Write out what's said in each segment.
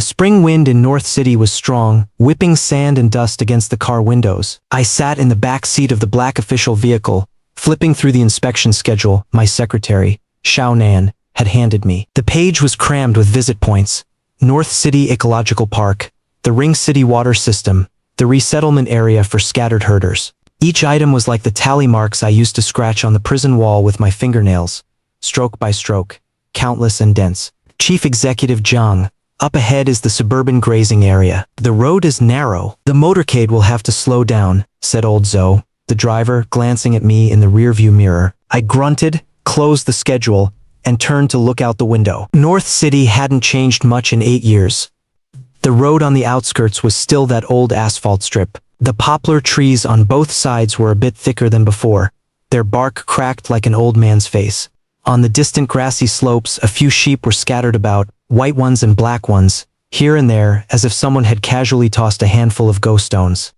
The spring wind in North City was strong, whipping sand and dust against the car windows. I sat in the back seat of the black official vehicle, flipping through the inspection schedule my secretary, Xiao Nan, had handed me. The page was crammed with visit points: North City Ecological Park, the Ring City Water System, the resettlement area for scattered herders. Each item was like the tally marks I used to scratch on the prison wall with my fingernails, stroke by stroke, countless and dense. Chief Executive Zhang, up ahead is the suburban grazing area. The road is narrow. The motorcade will have to slow down, said old Zhou, the driver, glancing at me in the rearview mirror. I grunted, closed the schedule, and turned to look out the window. North City hadn't changed much in 8 years. The road on the outskirts was still that old asphalt strip. The poplar trees on both sides were a bit thicker than before, their bark cracked like an old man's face. On the distant grassy slopes, a few sheep were scattered about, white ones and black ones, here and there, as if someone had casually tossed a handful of ghost stones.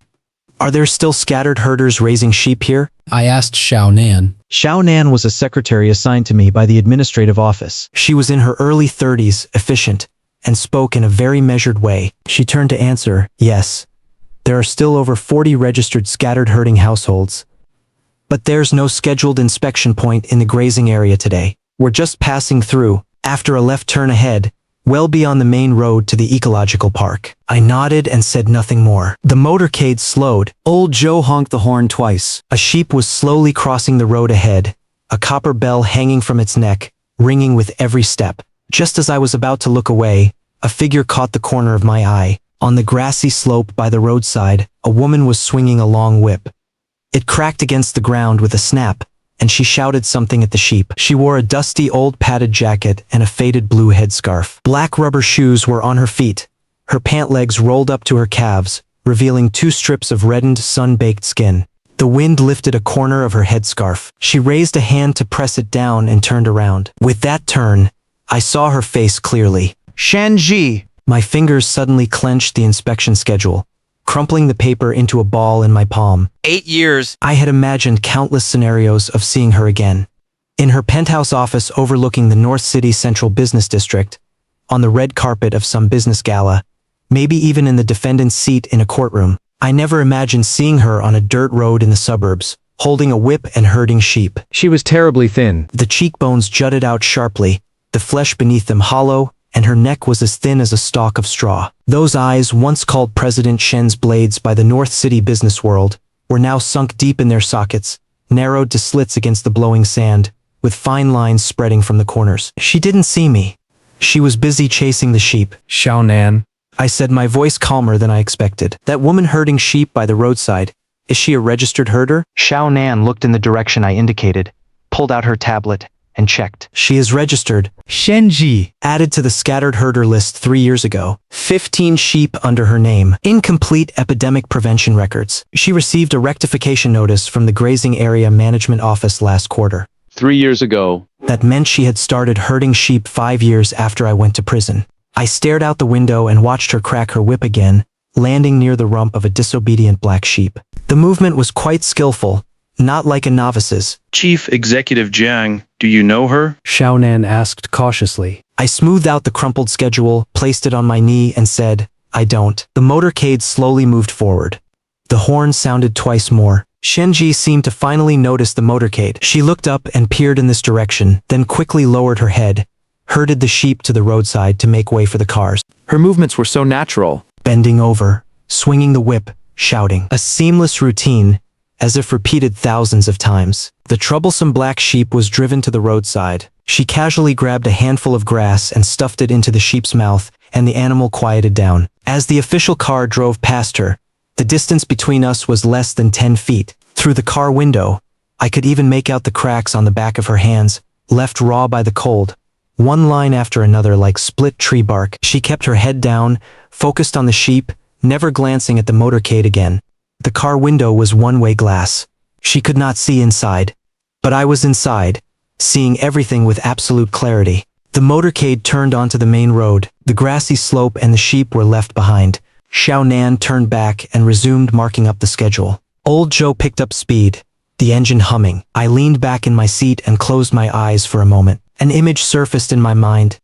Are there still scattered herders raising sheep here? I asked Xiao Nan. Xiao Nan was a secretary assigned to me by the administrative office. She was in her early 30s, efficient, and spoke in a very measured way. She turned to answer, yes. There are still over 40 registered scattered herding households. But there's no scheduled inspection point in the grazing area today. We're just passing through, after a left turn ahead, well beyond the main road to the ecological park. I nodded and said nothing more. The motorcade slowed. Old Joe honked the horn twice. A sheep was slowly crossing the road ahead, a copper bell hanging from its neck, ringing with every step. Just as I was about to look away, a figure caught the corner of my eye. On the grassy slope by the roadside, a woman was swinging a long whip. It cracked against the ground with a snap, and she shouted something at the sheep. She wore a dusty old padded jacket and a faded blue headscarf. Black rubber shoes were on her feet, her pant legs rolled up to her calves, revealing 2 strips of reddened, sun-baked skin. The wind lifted a corner of her headscarf. She raised a hand to press it down and turned around. With that turn, I saw her face clearly. Shen Zhiyi. My fingers suddenly clenched the inspection schedule, crumpling the paper into a ball in my palm. 8 years. I had imagined countless scenarios of seeing her again. In her penthouse office overlooking the North City Central Business District, on the red carpet of some business gala, maybe even in the defendant's seat in a courtroom. I never imagined seeing her on a dirt road in the suburbs, holding a whip and herding sheep. She was terribly thin. The cheekbones jutted out sharply, the flesh beneath them hollow, and her neck was as thin as a stalk of straw. Those eyes, once called President Shen's blades by the North City business world, were now sunk deep in their sockets, narrowed to slits against the blowing sand, with fine lines spreading from the corners. She didn't see me. She was busy chasing the sheep. Xiao Nan. I said, my voice calmer than I expected. That woman herding sheep by the roadside, is she a registered herder? Xiao Nan looked in the direction I indicated, pulled out her tablet, and checked. She is registered. Shen Zhiyi. Added to the scattered herder list 3 years ago. 15 sheep under her name. Incomplete epidemic prevention records. She received a rectification notice from the Grazing Area Management Office last quarter. 3 years ago. That meant she had started herding sheep 5 years after I went to prison. I stared out the window and watched her crack her whip again, landing near the rump of a disobedient black sheep. The movement was quite skillful, not like a novice's. Chief Executive Zhang, do you know her? Xiao Nan asked cautiously. I smoothed out the crumpled schedule, placed it on my knee, and said, I don't. The motorcade slowly moved forward. The horn sounded twice more. Shen Zhiyi seemed to finally notice the motorcade. She looked up and peered in this direction, then quickly lowered her head, herded the sheep to the roadside to make way for the cars. Her movements were so natural. Bending over, swinging the whip, shouting. A seamless routine, as if repeated thousands of times. The troublesome black sheep was driven to the roadside. She casually grabbed a handful of grass and stuffed it into the sheep's mouth, and the animal quieted down. As the official car drove past her, the distance between us was less than 10 feet. Through the car window, I could even make out the cracks on the back of her hands, left raw by the cold. One line after another like split tree bark. She kept her head down, focused on the sheep, never glancing at the motorcade again. The car window was one-way glass. She could not see inside. But I was inside, seeing everything with absolute clarity. The motorcade turned onto the main road. The grassy slope and the sheep were left behind. Xiao Nan turned back and resumed marking up the schedule. Old Joe picked up speed, the engine humming. I leaned back in my seat and closed my eyes for a moment. An image surfaced in my mind.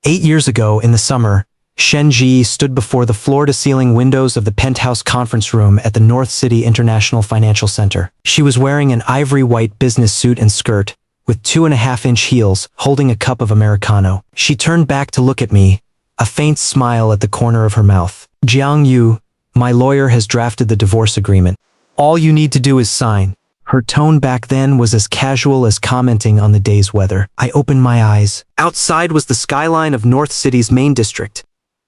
8 years ago, in the summer, Shen Zhiyi stood before the floor-to-ceiling windows of the penthouse conference room at the North City International Financial Center. She was wearing an ivory-white business suit and skirt, with 2.5-inch heels, holding a cup of Americano. She turned back to look at me, a faint smile at the corner of her mouth. "Jiang Yu, my lawyer has drafted the divorce agreement. All you need to do is sign." Her tone back then was as casual as commenting on the day's weather. I opened my eyes. Outside was the skyline of North City's main district.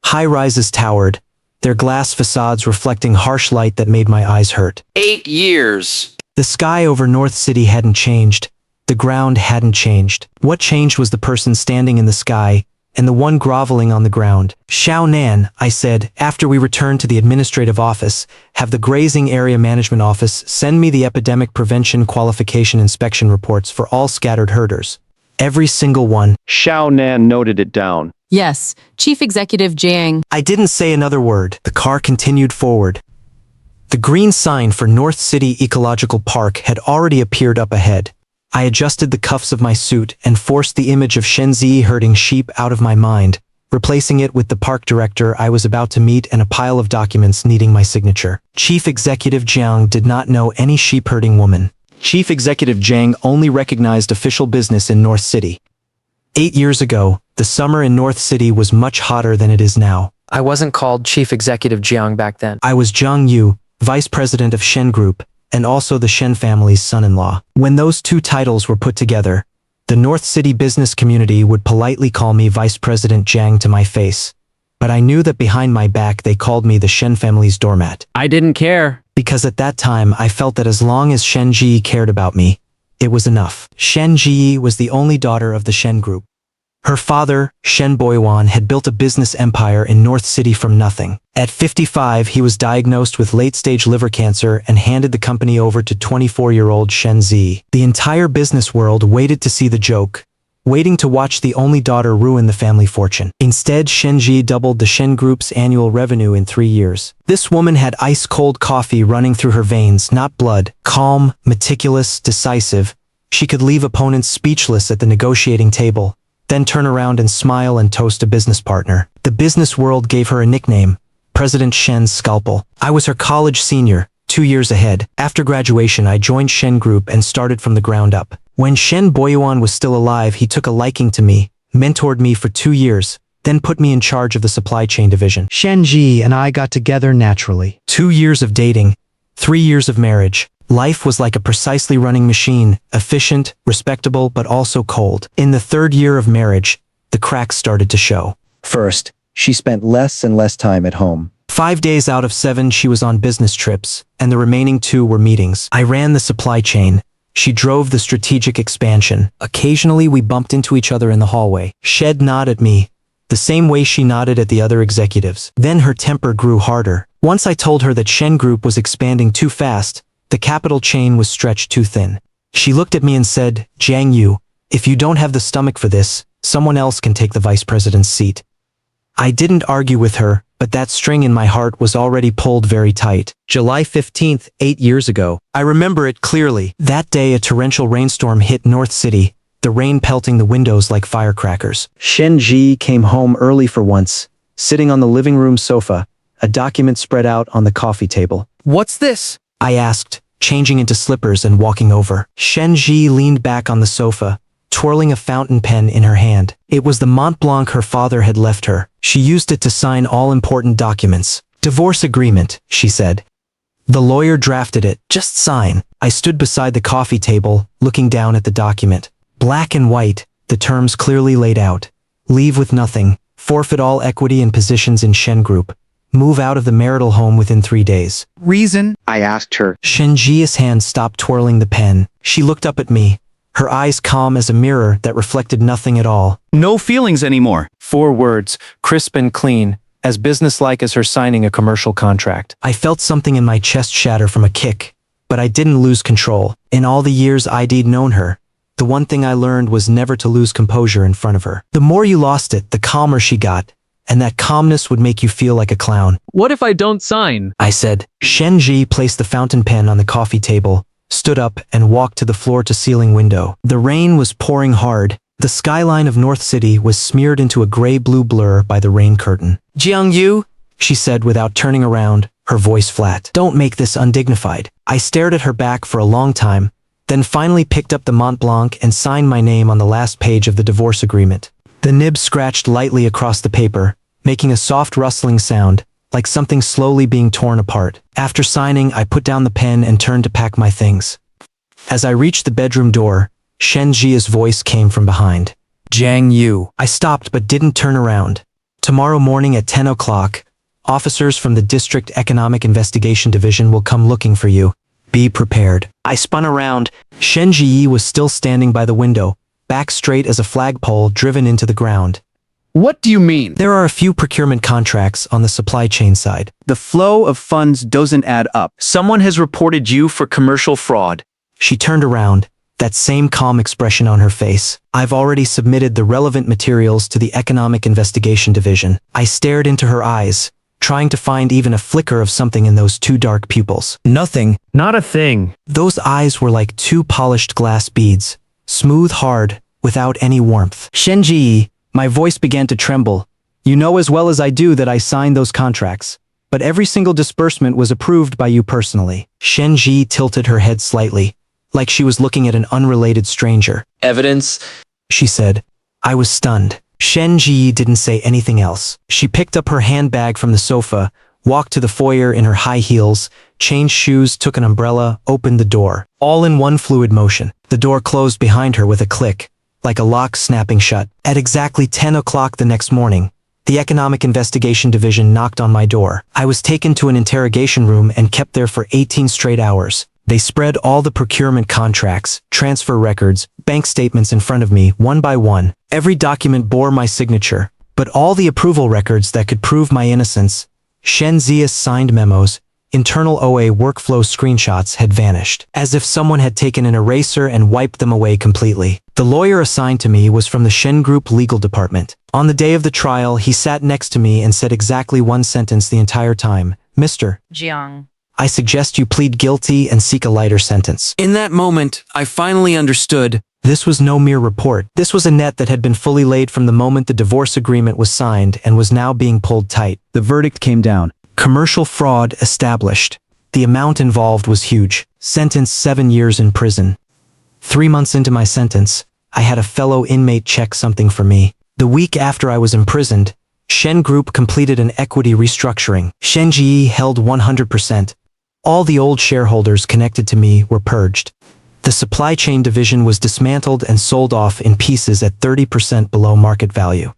High-rises towered, their glass facades reflecting harsh light that made my eyes hurt. 8 years. The sky over North City hadn't changed. The ground hadn't changed. What changed was the person standing in the sky, and the one groveling on the ground. "Xiao Nan," I said, after we returned to the administrative office, "have the grazing area management office send me the epidemic prevention qualification inspection reports for all scattered herders. Every single one." Xiao Nan noted it down. Yes, Chief Executive Jiang. I didn't say another word. The car continued forward. The green sign for North City Ecological Park had already appeared up ahead. I adjusted the cuffs of my suit and forced the image of Shen Zhiyi herding sheep out of my mind, replacing it with the park director I was about to meet and a pile of documents needing my signature. Chief Executive Jiang did not know any sheep-herding woman. Chief Executive Jiang only recognized official business in North City. 8 years ago, the summer in North City was much hotter than it is now. I wasn't called Chief Executive Jiang back then. I was Jiang Yu, Vice President of Shen Group, and also the Shen family's son-in-law. When those two titles were put together, the North City business community would politely call me Vice President Jiang to my face. But I knew that behind my back they called me the Shen family's doormat. I didn't care. Because at that time I felt that as long as Shen Zhiyi cared about me, it was enough. Shen Zhiyi was the only daughter of the Shen Group. Her father, Shen Boyuan, had built a business empire in North City from nothing. At 55, he was diagnosed with late-stage liver cancer and handed the company over to 24-year-old Shen Zhiyi. The entire business world waited to see the joke, waiting to watch the only daughter ruin the family fortune. Instead, Shen Zhiyi doubled the Shen Group's annual revenue in 3 years. This woman had ice-cold coffee running through her veins, not blood. Calm, meticulous, decisive. She could leave opponents speechless at the negotiating table, then turn around and smile and toast a business partner. The business world gave her a nickname, President Shen's Scalpel. I was her college senior, 2 years ahead. After graduation, I joined Shen Group and started from the ground up. When Shen Boyuan was still alive, he took a liking to me, mentored me for 2 years, then put me in charge of the supply chain division. Shen Zhiyi and I got together naturally. 2 years of dating, 3 years of marriage. Life was like a precisely running machine, efficient, respectable, but also cold. In the 3rd year of marriage, the cracks started to show. First, she spent less and less time at home. 5 days out of 7 she was on business trips, and the remaining 2 were meetings. I ran the supply chain. She drove the strategic expansion. Occasionally we bumped into each other in the hallway. She'd nod at me, the same way she nodded at the other executives. Then her temper grew harder. Once I told her that Shen Group was expanding too fast, the capital chain was stretched too thin. She looked at me and said, "Jiang Yu, if you don't have the stomach for this, someone else can take the vice president's seat." I didn't argue with her, but that string in my heart was already pulled very tight. July 15th, 8 years ago. I remember it clearly. That day a torrential rainstorm hit North City, the rain pelting the windows like firecrackers. Shen Zhiyi came home early for once, sitting on the living room sofa, a document spread out on the coffee table. What's this? I asked, changing into slippers and walking over. Shen Zhiyi leaned back on the sofa, twirling a fountain pen in her hand. It was the Mont Blanc her father had left her. She used it to sign all important documents. "Divorce agreement," she said. "The lawyer drafted it. Just sign." I stood beside the coffee table, looking down at the document. Black and white, the terms clearly laid out. Leave with nothing, forfeit all equity and positions in Shen Group. Move out of the marital home within 3 days. Reason? I asked her. Shen Zhiyi's hand stopped twirling the pen. She looked up at me, her eyes calm as a mirror that reflected nothing at all. No feelings anymore. 4 words, crisp and clean, as businesslike as her signing a commercial contract. I felt something in my chest shatter from a kick, but I didn't lose control. In all the years I'd known her, the one thing I learned was never to lose composure in front of her. The more you lost it, the calmer she got, and that calmness would make you feel like a clown. What if I don't sign? I said. Shen Zhiyi placed the fountain pen on the coffee table, stood up, and walked to the floor-to-ceiling window. The rain was pouring hard. The skyline of North City was smeared into a gray-blue blur by the rain curtain. Jiang Yu, she said without turning around, her voice flat. Don't make this undignified. I stared at her back for a long time, then finally picked up the Mont Blanc and signed my name on the last page of the divorce agreement. The nib scratched lightly across the paper, making a soft rustling sound, like something slowly being torn apart. After signing, I put down the pen and turned to pack my things. As I reached the bedroom door, Shen Zhiyi's voice came from behind. Jiang Yu. I stopped but didn't turn around. Tomorrow morning at 10 o'clock, officers from the District Economic Investigation Division will come looking for you. Be prepared. I spun around. Shen Zhiyi was still standing by the window, back straight as a flagpole driven into the ground. What do you mean? There are a few procurement contracts on the supply chain side. The flow of funds doesn't add up. Someone has reported you for commercial fraud. She turned around, that same calm expression on her face. I've already submitted the relevant materials to the Economic Investigation Division. I stared into her eyes, trying to find even a flicker of something in those two dark pupils. Nothing. Not a thing. Those eyes were like two polished glass beads, smooth, hard, without any warmth. Shen Zhiyi, my voice began to tremble. You know as well as I do that I signed those contracts, but every single disbursement was approved by you personally. Shen Zhiyi tilted her head slightly, like she was looking at an unrelated stranger. Evidence? She said. I was stunned. Shen Zhiyi didn't say anything else. She picked up her handbag from the sofa, walked to the foyer in her high heels, changed shoes, took an umbrella, opened the door. All in one fluid motion. The door closed behind her with a click, like a lock snapping shut. At exactly 10 o'clock the next morning, the Economic Investigation Division knocked on my door. I was taken to an interrogation room and kept there for 18 straight hours. They spread all the procurement contracts, transfer records, bank statements in front of me, one by one. Every document bore my signature, but all the approval records that could prove my innocence, Shen Zhiyi's signed memos, internal OA workflow screenshots had vanished, as if someone had taken an eraser and wiped them away completely. The lawyer assigned to me was from the Shen Group legal department. On the day of the trial, he sat next to me and said exactly one sentence the entire time. Mr. Jiang. I suggest you plead guilty and seek a lighter sentence. In that moment, I finally understood. This was no mere report. This was a net that had been fully laid from the moment the divorce agreement was signed and was now being pulled tight. The verdict came down. Commercial fraud established. The amount involved was huge. Sentence 7 years in prison. 3 months into my sentence, I had a fellow inmate check something for me. The week after I was imprisoned, Shen Group completed an equity restructuring. Shen Zhiyi held 100%. All the old shareholders connected to me were purged. The supply chain division was dismantled and sold off in pieces at 30% below market value.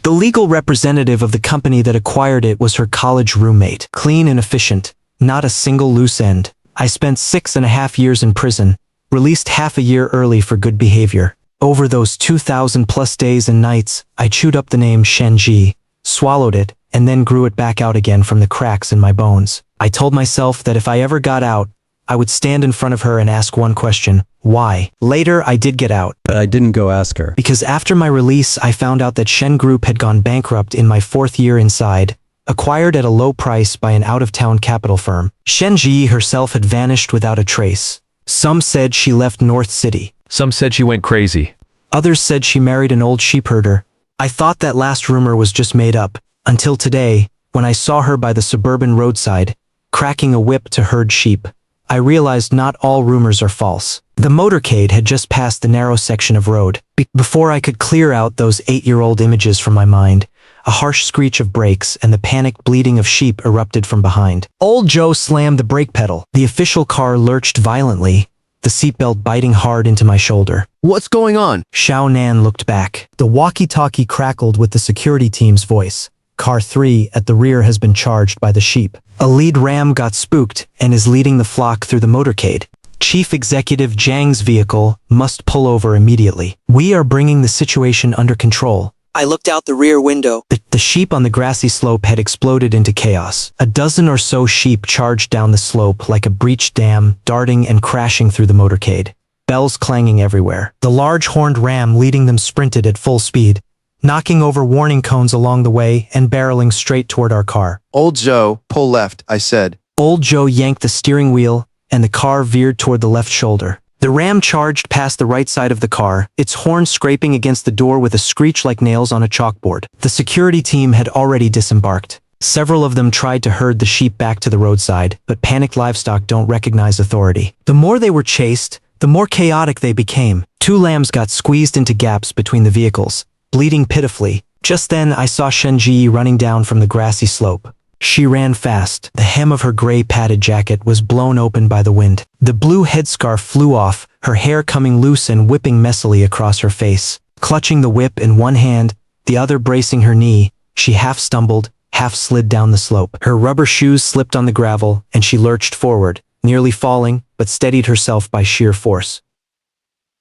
The legal representative of the company that acquired it was her college roommate. Clean and efficient, not a single loose end. I spent 6.5 years in prison, released half a year early for good behavior. Over those 2,000 plus days and nights, I chewed up the name Shen Zhiyi, swallowed it, and then grew it back out again from the cracks in my bones. I told myself that if I ever got out, I would stand in front of her and ask one question, why? Later, I did get out. But I didn't go ask her. Because after my release, I found out that Shen Group had gone bankrupt in my 4th year inside, acquired at a low price by an out-of-town capital firm. Shen Zhiyi herself had vanished without a trace. Some said she left North City. Some said she went crazy. Others said she married an old sheepherder. I thought that last rumor was just made up, until today, when I saw her by the suburban roadside, cracking a whip to herd sheep. I realized not all rumors are false. The motorcade had just passed the narrow section of road. Before I could clear out those 8-year-old images from my mind, a harsh screech of brakes and the panicked bleating of sheep erupted from behind. Old Joe slammed the brake pedal. The official car lurched violently, the seatbelt biting hard into my shoulder. What's going on? Xiao Nan looked back. The walkie-talkie crackled with the security team's voice. Car 3 at the rear has been charged by the sheep. A lead ram got spooked and is leading the flock through the motorcade. Chief Executive Jiang's vehicle must pull over immediately. We are bringing the situation under control. I looked out the rear window. The sheep on the grassy slope had exploded into chaos. A dozen or so sheep charged down the slope like a breached dam, darting and crashing through the motorcade. Bells clanging everywhere. The large horned ram leading them sprinted at full speed, knocking over warning cones along the way and barreling straight toward our car. Old Joe, pull left, I said. Old Joe yanked the steering wheel, and the car veered toward the left shoulder. The ram charged past the right side of the car, its horn scraping against the door with a screech like nails on a chalkboard. The security team had already disembarked. Several of them tried to herd the sheep back to the roadside, but panicked livestock don't recognize authority. The more they were chased, the more chaotic they became. 2 lambs got squeezed into gaps between the vehicles, bleeding pitifully. Just then I saw Shen Zhiyi running down from the grassy slope. She ran fast. The hem of her gray padded jacket was blown open by the wind. The blue headscarf flew off, her hair coming loose and whipping messily across her face. Clutching the whip in one hand, the other bracing her knee, she half stumbled, half slid down the slope. Her rubber shoes slipped on the gravel, and she lurched forward, nearly falling, but steadied herself by sheer force.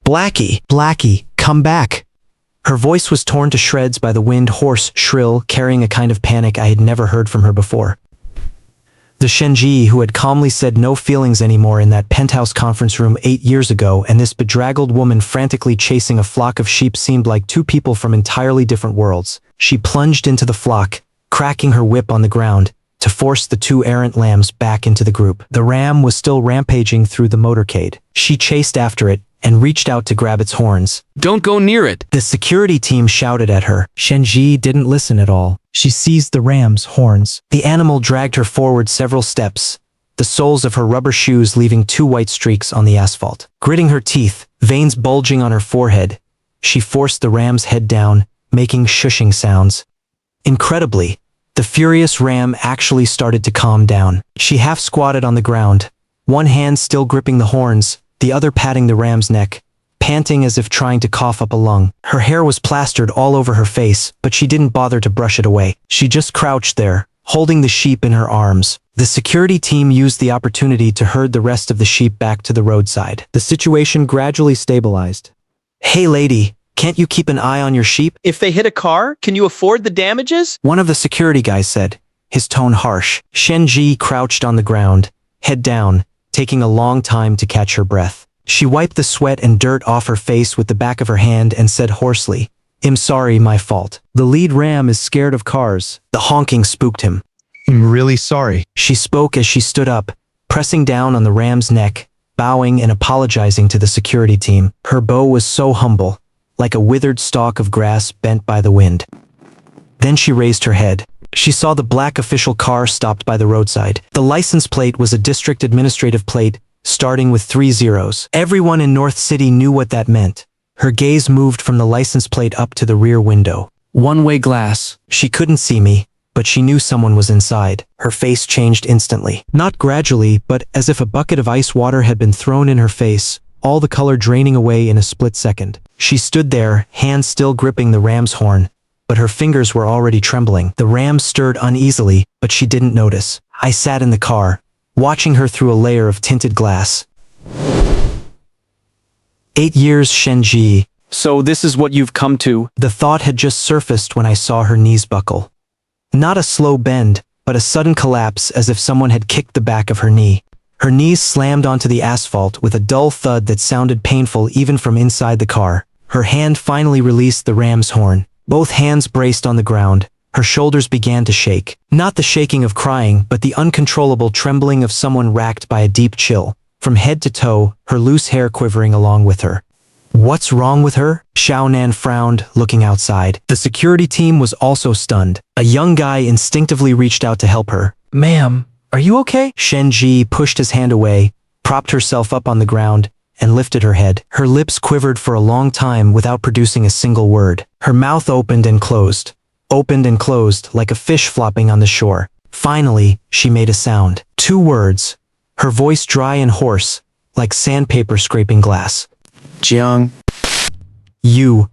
Blackie, Blackie, come back! Her voice was torn to shreds by the wind, hoarse, shrill, carrying a kind of panic I had never heard from her before. The Shen Zhiyi who had calmly said no feelings anymore in that penthouse conference room 8 years ago, and this bedraggled woman frantically chasing a flock of sheep seemed like 2 people from entirely different worlds. She plunged into the flock, cracking her whip on the ground, to force the 2 errant lambs back into the group. The ram was still rampaging through the motorcade. She chased after it, and reached out to grab its horns. Don't go near it. The security team shouted at her. Shen Zhiyi didn't listen at all. She seized the ram's horns. The animal dragged her forward several steps, the soles of her rubber shoes leaving 2 white streaks on the asphalt. Gritting her teeth, veins bulging on her forehead, she forced the ram's head down, making shushing sounds. Incredibly, the furious ram actually started to calm down. She half squatted on the ground, one hand still gripping the horns, the other patting the ram's neck, panting as if trying to cough up a lung. Her hair was plastered all over her face, but she didn't bother to brush it away. She just crouched there, holding the sheep in her arms. The security team used the opportunity to herd the rest of the sheep back to the roadside. The situation gradually stabilized. Hey lady, can't you keep an eye on your sheep? If they hit a car, can you afford the damages? One of the security guys said, his tone harsh. Shen Zhiyi crouched on the ground, head down, taking a long time to catch her breath. She wiped the sweat and dirt off her face with the back of her hand and said hoarsely, "I'm sorry, my fault." The lead ram is scared of cars. The honking spooked him. I'm really sorry. She spoke as she stood up, pressing down on the ram's neck, bowing and apologizing to the security team. Her bow was so humble, like a withered stalk of grass bent by the wind. Then she raised her head. She saw the black official car stopped by the roadside. The license plate was a district administrative plate, starting with 3 zeros. Everyone in North City knew what that meant. Her gaze moved from the license plate up to the rear window. One-way glass. She couldn't see me, but she knew someone was inside. Her face changed instantly. Not gradually, but as if a bucket of ice water had been thrown in her face, all the color draining away in a split second. She stood there, hands still gripping the ram's horn, but her fingers were already trembling. The ram stirred uneasily, but she didn't notice. I sat in the car, watching her through a layer of tinted glass. 8 years, Shen Zhiyi. So this is what you've come to? The thought had just surfaced when I saw her knees buckle. Not a slow bend, but a sudden collapse as if someone had kicked the back of her knee. Her knees slammed onto the asphalt with a dull thud that sounded painful even from inside the car. Her hand finally released the ram's horn. Both hands braced on the ground. Her shoulders began to shake. Not the shaking of crying, but the uncontrollable trembling of someone racked by a deep chill. From head to toe, her loose hair quivering along with her. What's wrong with her? Xiaonan frowned, looking outside. The security team was also stunned. A young guy instinctively reached out to help her. "Ma'am, are you okay?" Shen Zhiyi pushed his hand away, propped herself up on the ground, and lifted her head. Her lips quivered for a long time without producing a single word. Her mouth opened and closed like a fish flopping on the shore. Finally, she made a sound. 2 words, her voice dry and hoarse, like sandpaper scraping glass. Jiang. "You."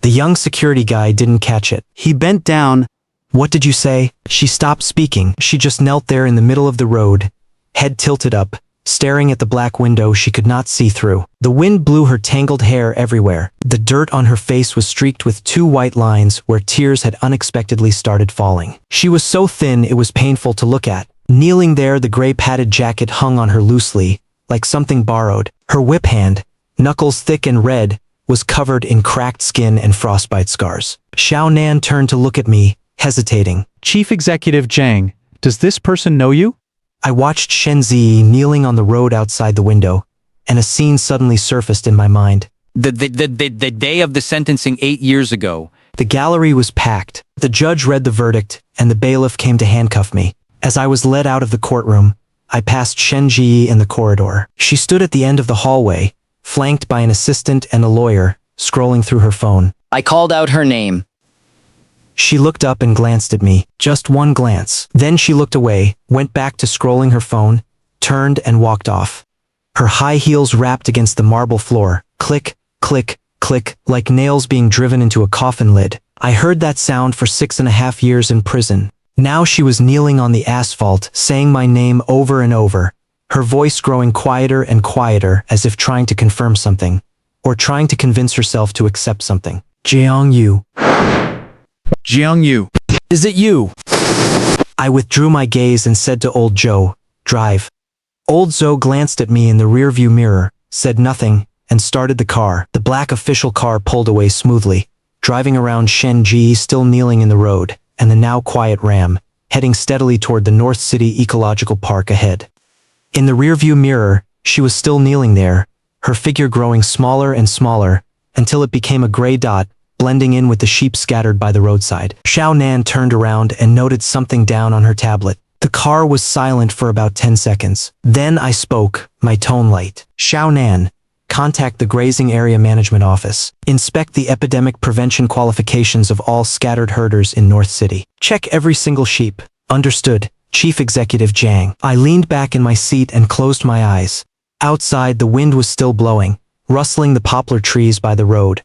The young security guy didn't catch it. He bent down. "What did you say?" She stopped speaking. She just knelt there in the middle of the road, head tilted up, staring at the black window she could not see through. The wind blew her tangled hair everywhere. The dirt on her face was streaked with 2 white lines where tears had unexpectedly started falling. She was so thin it was painful to look at. Kneeling there, the gray padded jacket hung on her loosely, like something borrowed. Her whip hand, knuckles thick and red, was covered in cracked skin and frostbite scars. Xiaonan turned to look at me, hesitating. Chief Executive Jiang, does this person know you? I watched Shen Zhiyi kneeling on the road outside the window, and a scene suddenly surfaced in my mind. The day of the sentencing 8 years ago. The gallery was packed. The judge read the verdict, and the bailiff came to handcuff me. As I was led out of the courtroom, I passed Shen Zhiyi in the corridor. She stood at the end of the hallway, flanked by an assistant and a lawyer, scrolling through her phone. I called out her name. She looked up and glanced at me, just one glance. Then she looked away, went back to scrolling her phone, turned and walked off. Her high heels rapped against the marble floor, click, click, click, like nails being driven into a coffin lid. I heard that sound for 6.5 years in prison. Now she was kneeling on the asphalt, saying my name over and over, her voice growing quieter and quieter as if trying to confirm something, or trying to convince herself to accept something. Jiang Yu. Jiang Yu. Is it you? I withdrew my gaze and said to old Zhou, drive. Old Zhou glanced at me in the rearview mirror, said nothing, and started the car. The black official car pulled away smoothly, driving around Shen Zhiyi still kneeling in the road, and the now quiet Ram, heading steadily toward the North City Ecological Park ahead. In the rearview mirror, she was still kneeling there, her figure growing smaller and smaller, until it became a gray dot, blending in with the sheep scattered by the roadside. Xiao Nan turned around and noted something down on her tablet. The car was silent for about 10 seconds. Then I spoke, my tone light. Xiao Nan, contact the Grazing Area Management Office. Inspect the epidemic prevention qualifications of all scattered herders in North City. Check every single sheep. Understood, Chief Executive Jiang. I leaned back in my seat and closed my eyes. Outside, the wind was still blowing, rustling the poplar trees by the road.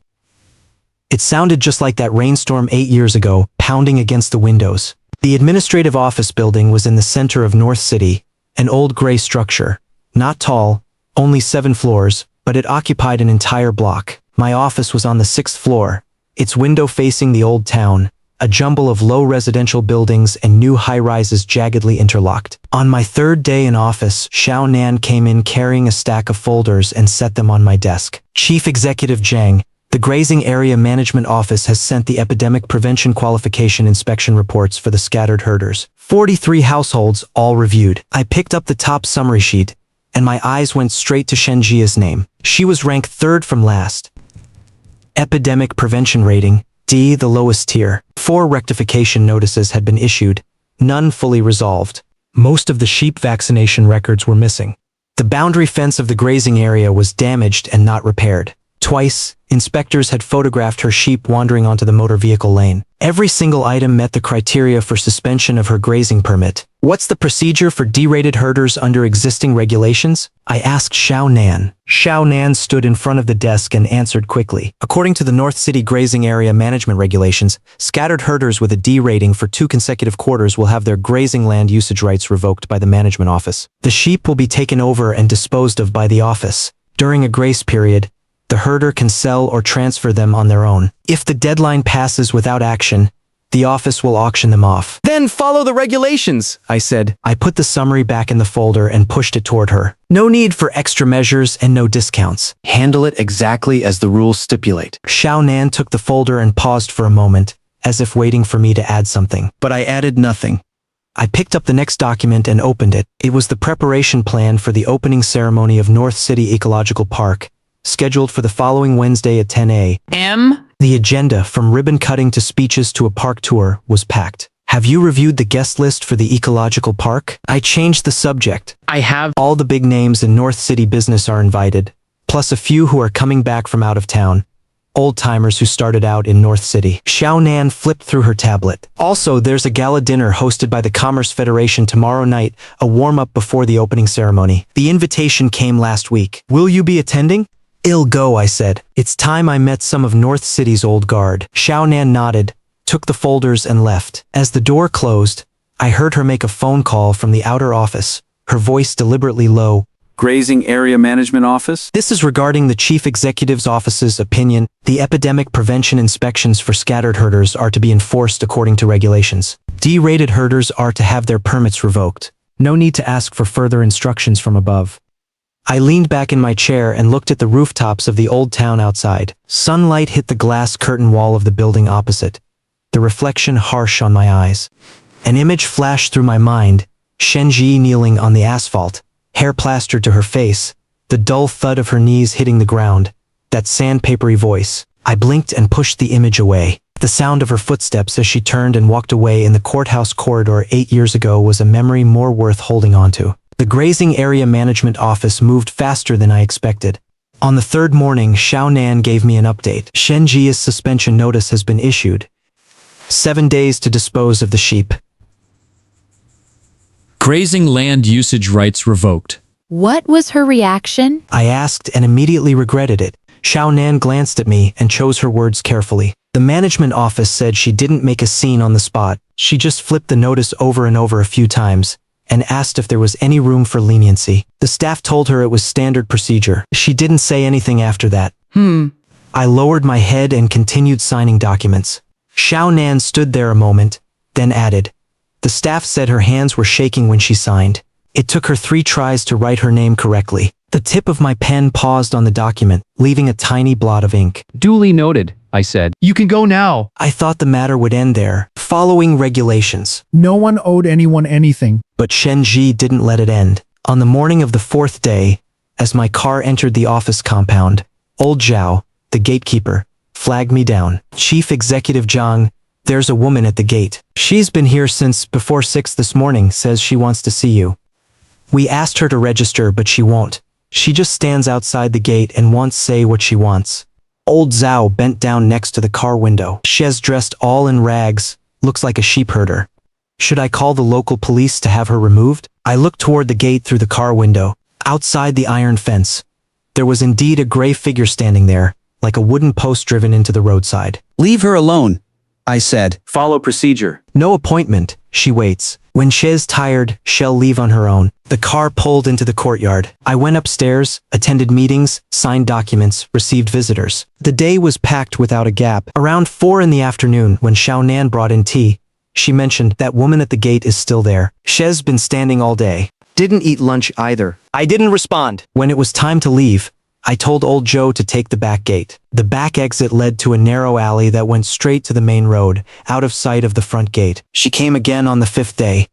It sounded just like that rainstorm 8 years ago, pounding against the windows. The administrative office building was in the center of North City, an old gray structure. Not tall, only 7 floors, but it occupied an entire block. My office was on the 6th floor, its window facing the old town, a jumble of low residential buildings and new high-rises jaggedly interlocked. On my 3rd day in office, Xiao Nan came in carrying a stack of folders and set them on my desk. Chief Executive Jiang, the Grazing Area Management Office has sent the Epidemic Prevention Qualification Inspection reports for the scattered herders. 43 households, all reviewed. I picked up the top summary sheet, and my eyes went straight to Shen Zhiyi's name. She was ranked 3rd from last. Epidemic Prevention Rating, D, the lowest tier. 4 rectification notices had been issued, none fully resolved. Most of the sheep vaccination records were missing. The boundary fence of the grazing area was damaged and not repaired. Twice, inspectors had photographed her sheep wandering onto the motor vehicle lane. Every single item met the criteria for suspension of her grazing permit. What's the procedure for derated herders under existing regulations? I asked Xiao Nan. Xiao Nan stood in front of the desk and answered quickly. According to the North City Grazing Area Management Regulations, scattered herders with a D rating for 2 consecutive quarters will have their grazing land usage rights revoked by the management office. The sheep will be taken over and disposed of by the office. During a grace period, the herder can sell or transfer them on their own. If the deadline passes without action, the office will auction them off. Then follow the regulations, I said. I put the summary back in the folder and pushed it toward her. No need for extra measures and no discounts. Handle it exactly as the rules stipulate. Xiao Nan took the folder and paused for a moment, as if waiting for me to add something. But I added nothing. I picked up the next document and opened it. It was the preparation plan for the opening ceremony of North City Ecological Park, scheduled for the following Wednesday at 10 a.m. The agenda, from ribbon cutting to speeches to a park tour, was packed. Have you reviewed the guest list for the ecological park? I changed the subject. I have. All the big names in North City business are invited, plus a few who are coming back from out of town. Old-timers who started out in North City. Xiao Nan flipped through her tablet. Also, there's a gala dinner hosted by the Commerce Federation tomorrow night, a warm-up before the opening ceremony. The invitation came last week. Will you be attending? I'll go, I said. It's time I met some of North City's old guard. Xiao Nan nodded, took the folders and left. As the door closed, I heard her make a phone call from the outer office, her voice deliberately low. Grazing Area Management Office? This is regarding the Chief Executive's Office's opinion. The epidemic prevention inspections for scattered herders are to be enforced according to regulations. D-rated herders are to have their permits revoked. No need to ask for further instructions from above. I leaned back in my chair and looked at the rooftops of the old town outside. Sunlight hit the glass curtain wall of the building opposite, the reflection harsh on my eyes. An image flashed through my mind, Shen Zhiyi kneeling on the asphalt, hair plastered to her face, the dull thud of her knees hitting the ground, that sandpapery voice. I blinked and pushed the image away. The sound of her footsteps as she turned and walked away in the courthouse corridor 8 years ago was a memory more worth holding onto. The grazing area management office moved faster than I expected. On the third morning, Xiao Nan gave me an update. Shen Zhiyi's suspension notice has been issued. 7 days to dispose of the sheep. Grazing land usage rights revoked. What was her reaction? I asked and immediately regretted it. Xiao Nan glanced at me and chose her words carefully. The management office said she didn't make a scene on the spot. She just flipped the notice over and over a few times and asked if there was any room for leniency. The staff told her it was standard procedure. She didn't say anything after that. I lowered my head and continued signing documents. Xiao Nan stood there a moment, then added, "The staff said her hands were shaking when she signed. It took her 3 tries to write her name correctly." The tip of my pen paused on the document, leaving a tiny blot of ink. Duly noted, I said. You can go now. I thought the matter would end there, following regulations. No one owed anyone anything. But Shen Zhiyi didn't let it end. On the morning of the 4th day, as my car entered the office compound, old Zhao, the gatekeeper, flagged me down. "Chief Executive Zhang, there's a woman at the gate. She's been here since before 6 this morning, says she wants to see you." We asked her to register, but she won't. She just stands outside the gate and won't say what she wants. Old Zhao bent down next to the car window. She's dressed all in rags, looks like a sheep herder. Should I call the local police to have her removed? I looked toward the gate through the car window. Outside the iron fence, there was indeed a gray figure standing there, like a wooden post driven into the roadside. Leave her alone, I said. Follow procedure. No appointment, she waits. When she's tired, she'll leave on her own. The car pulled into the courtyard. I went upstairs, attended meetings, signed documents, received visitors. The day was packed without a gap. Around 4 in the afternoon, when Xiao Nan brought in tea, she mentioned that woman at the gate is still there. She's been standing all day. Didn't eat lunch either. I didn't respond. When it was time to leave, I told old Joe to take the back gate. The back exit led to a narrow alley that went straight to the main road, out of sight of the front gate. She came again on the 5th day.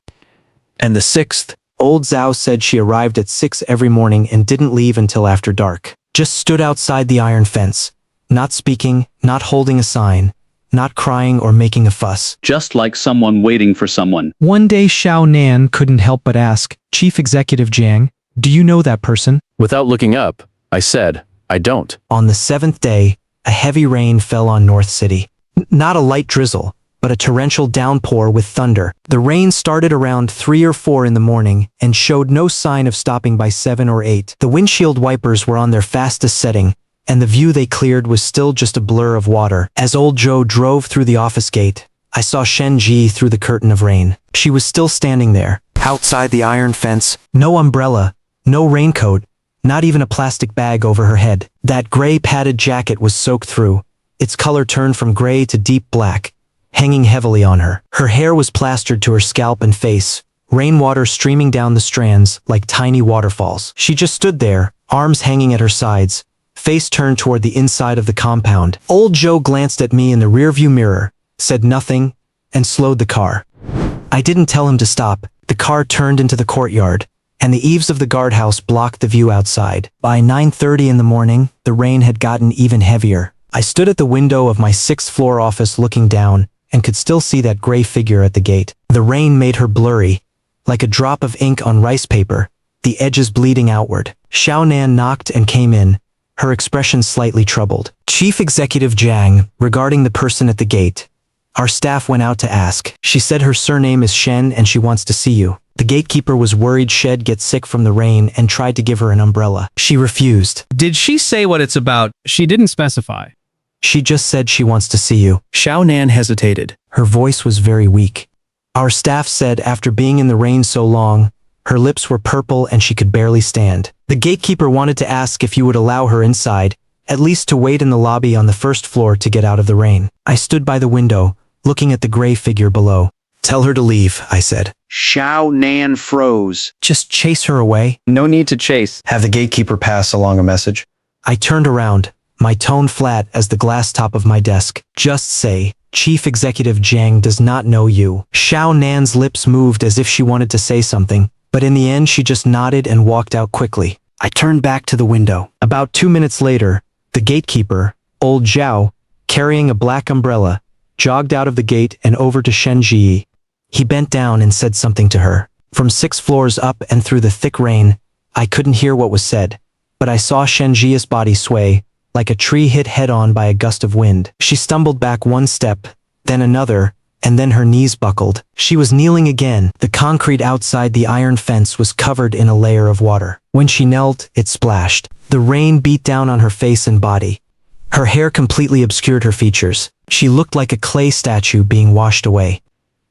And the 6th, old Zhao said she arrived at 6 every morning and didn't leave until after dark. Just stood outside the iron fence, not speaking, not holding a sign, not crying or making a fuss. Just like someone waiting for someone. One day Xiao Nan couldn't help but ask, "Chief Executive Jiang, do you know that person?" Without looking up, I said, "I don't." On the 7th day, a heavy rain fell on North City. Not a light drizzle, but a torrential downpour with thunder. The rain started around 3 or 4 in the morning and showed no sign of stopping by 7 or 8. The windshield wipers were on their fastest setting, and the view they cleared was still just a blur of water. As old Joe drove through the office gate, I saw Shen Zhiyi through the curtain of rain. She was still standing there, outside the iron fence, no umbrella, no raincoat, not even a plastic bag over her head. That gray padded jacket was soaked through, its color turned from gray to deep black, hanging heavily on her. Her hair was plastered to her scalp and face, rainwater streaming down the strands like tiny waterfalls. She just stood there, arms hanging at her sides, face turned toward the inside of the compound. Old Joe glanced at me in the rearview mirror, said nothing, and slowed the car. I didn't tell him to stop. The car turned into the courtyard, and the eaves of the guardhouse blocked the view outside. By 9:30 in the morning, the rain had gotten even heavier. I stood at the window of my 6th-floor office looking down, and could still see that gray figure at the gate. The rain made her blurry, like a drop of ink on rice paper, the edges bleeding outward. Xiao Nan knocked and came in, her expression slightly troubled. "Chief Executive Jiang, regarding the person at the gate. Our staff went out to ask. She said her surname is Shen and she wants to see you." The gatekeeper was worried she'd get sick from the rain and tried to give her an umbrella. She refused. Did she say what it's about? She didn't specify. She just said she wants to see you. Xiao Nan hesitated. Her voice was very weak. Our staff said after being in the rain so long, her lips were purple and she could barely stand. The gatekeeper wanted to ask if you would allow her inside, at least to wait in the lobby on the 1st floor to get out of the rain. I stood by the window, looking at the gray figure below. "Tell her to leave," I said. Xiao Nan froze. "Just chase her away?" No need to chase. Have the gatekeeper pass along a message. I turned around, my tone flat as the glass top of my desk. "Just say, Chief Executive Jiang does not know you." Xiao Nan's lips moved as if she wanted to say something, but in the end she just nodded and walked out quickly. I turned back to the window. About 2 minutes later, the gatekeeper, old Zhao, carrying a black umbrella, jogged out of the gate and over to Shen Zhiyi. He bent down and said something to her. From 6 floors up and through the thick rain, I couldn't hear what was said, but I saw Shen Zhiyi's body sway, like a tree hit head-on by a gust of wind. She stumbled back 1 step, then another, and then her knees buckled. She was kneeling again. The concrete outside the iron fence was covered in a layer of water. When she knelt, it splashed. The rain beat down on her face and body. Her hair completely obscured her features. She looked like a clay statue being washed away.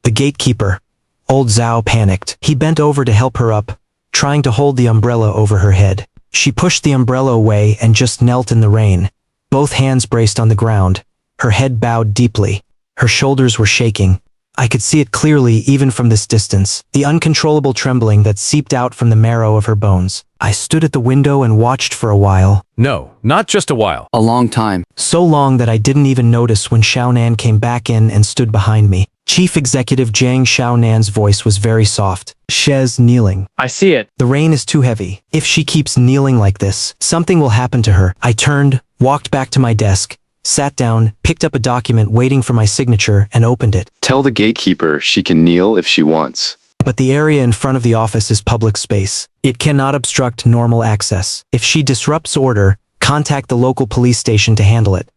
The gatekeeper, old Zhao, panicked. He bent over to help her up, trying to hold the umbrella over her head. She pushed the umbrella away and just knelt in the rain, both hands braced on the ground, her head bowed deeply. Her shoulders were shaking. I could see it clearly even from this distance, the uncontrollable trembling that seeped out from the marrow of her bones. I stood at the window and watched for a while. No, not just a while. A long time. So long that I didn't even notice when Xiaonan came back in and stood behind me. Chief Executive Jiang Xiaonan's voice was very soft. She's kneeling. I see it. The rain is too heavy. If she keeps kneeling like this, something will happen to her. I turned, walked back to my desk, sat down, picked up a document waiting for my signature, and opened it. Tell the gatekeeper she can kneel if she wants. But the area in front of the office is public space. It cannot obstruct normal access. If she disrupts order, contact the local police station to handle it.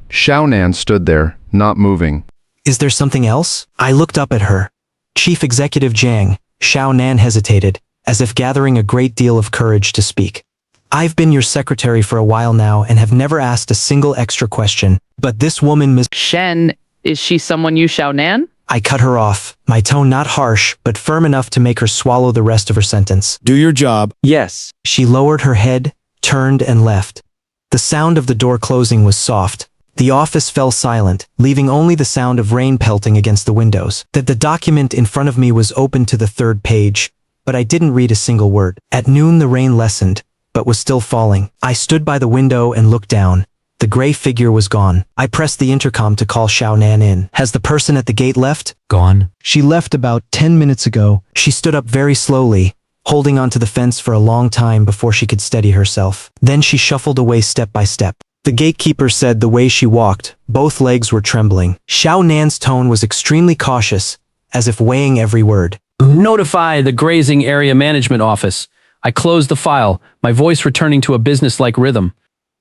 Xiaonan stood there, not moving. Is there something else? I looked up at her. Chief Executive Jiang, Xiaonan hesitated, as if gathering a great deal of courage to speak. I've been your secretary for a while now and have never asked a single extra question, but this woman Shen, is she someone you Xiaonan? I cut her off, my tone not harsh, but firm enough to make her swallow the rest of her sentence. Do your job. Yes. She lowered her head, turned and left. The sound of the door closing was soft. The office fell silent, leaving only the sound of rain pelting against the windows. The document in front of me was open to the 3rd page, but I didn't read a single word. At noon the rain lessened, but was still falling. I stood by the window and looked down. The gray figure was gone. I pressed the intercom to call Xiaonan in. Has the person at the gate left? Gone. She left about 10 minutes ago. She stood up very slowly, holding onto the fence for a long time before she could steady herself. Then she shuffled away step by step. The gatekeeper said the way she walked, both legs were trembling. Xiaonan's tone was extremely cautious, as if weighing every word. Notify the grazing area management office. I closed the file, my voice returning to a business-like rhythm.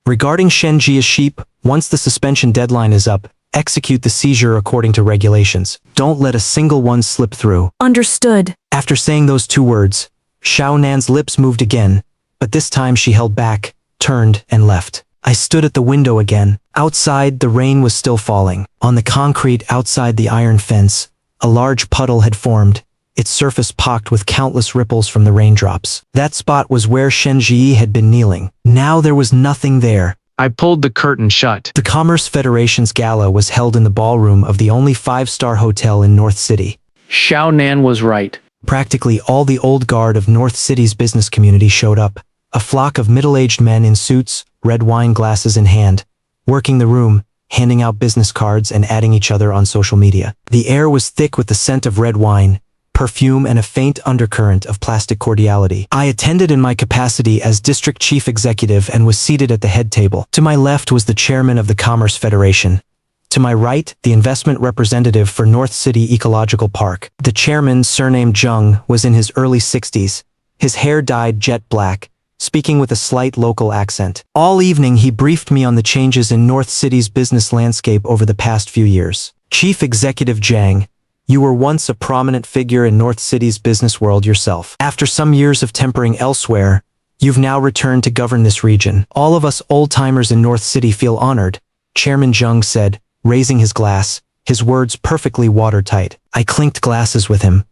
Regarding Shen Zhiyi's sheep, once the suspension deadline is up, execute the seizure according to regulations. Don't let a single one slip through. Understood. After saying those 2 words, Xiaonan's lips moved again, but this time she held back, turned, and left. I stood at the window again. Outside, the rain was still falling. On the concrete outside the iron fence, a large puddle had formed, its surface pocked with countless ripples from the raindrops. That spot was where Shen Zhiyi had been kneeling. Now there was nothing there. I pulled the curtain shut. The Commerce Federation's gala was held in the ballroom of the only 5-star hotel in North City. Xiaonan was right. Practically all the old guard of North City's business community showed up. A flock of middle-aged men in suits, red wine glasses in hand, working the room, handing out business cards and adding each other on social media. The air was thick with the scent of red wine, perfume and a faint undercurrent of plastic cordiality. I attended in my capacity as district chief executive and was seated at the head table. To my left was the chairman of the Commerce Federation. To my right, the investment representative for North City Ecological Park. The chairman, surnamed Zheng, was in his early 60s, his hair dyed jet black, speaking with a slight local accent. All evening he briefed me on the changes in North City's business landscape over the past few years. Chief Executive Jiang, you were once a prominent figure in North City's business world yourself. After some years of tempering elsewhere, you've now returned to govern this region. All of us old-timers in North City feel honored, Chairman Zheng said, raising his glass, his words perfectly watertight. I clinked glasses with him,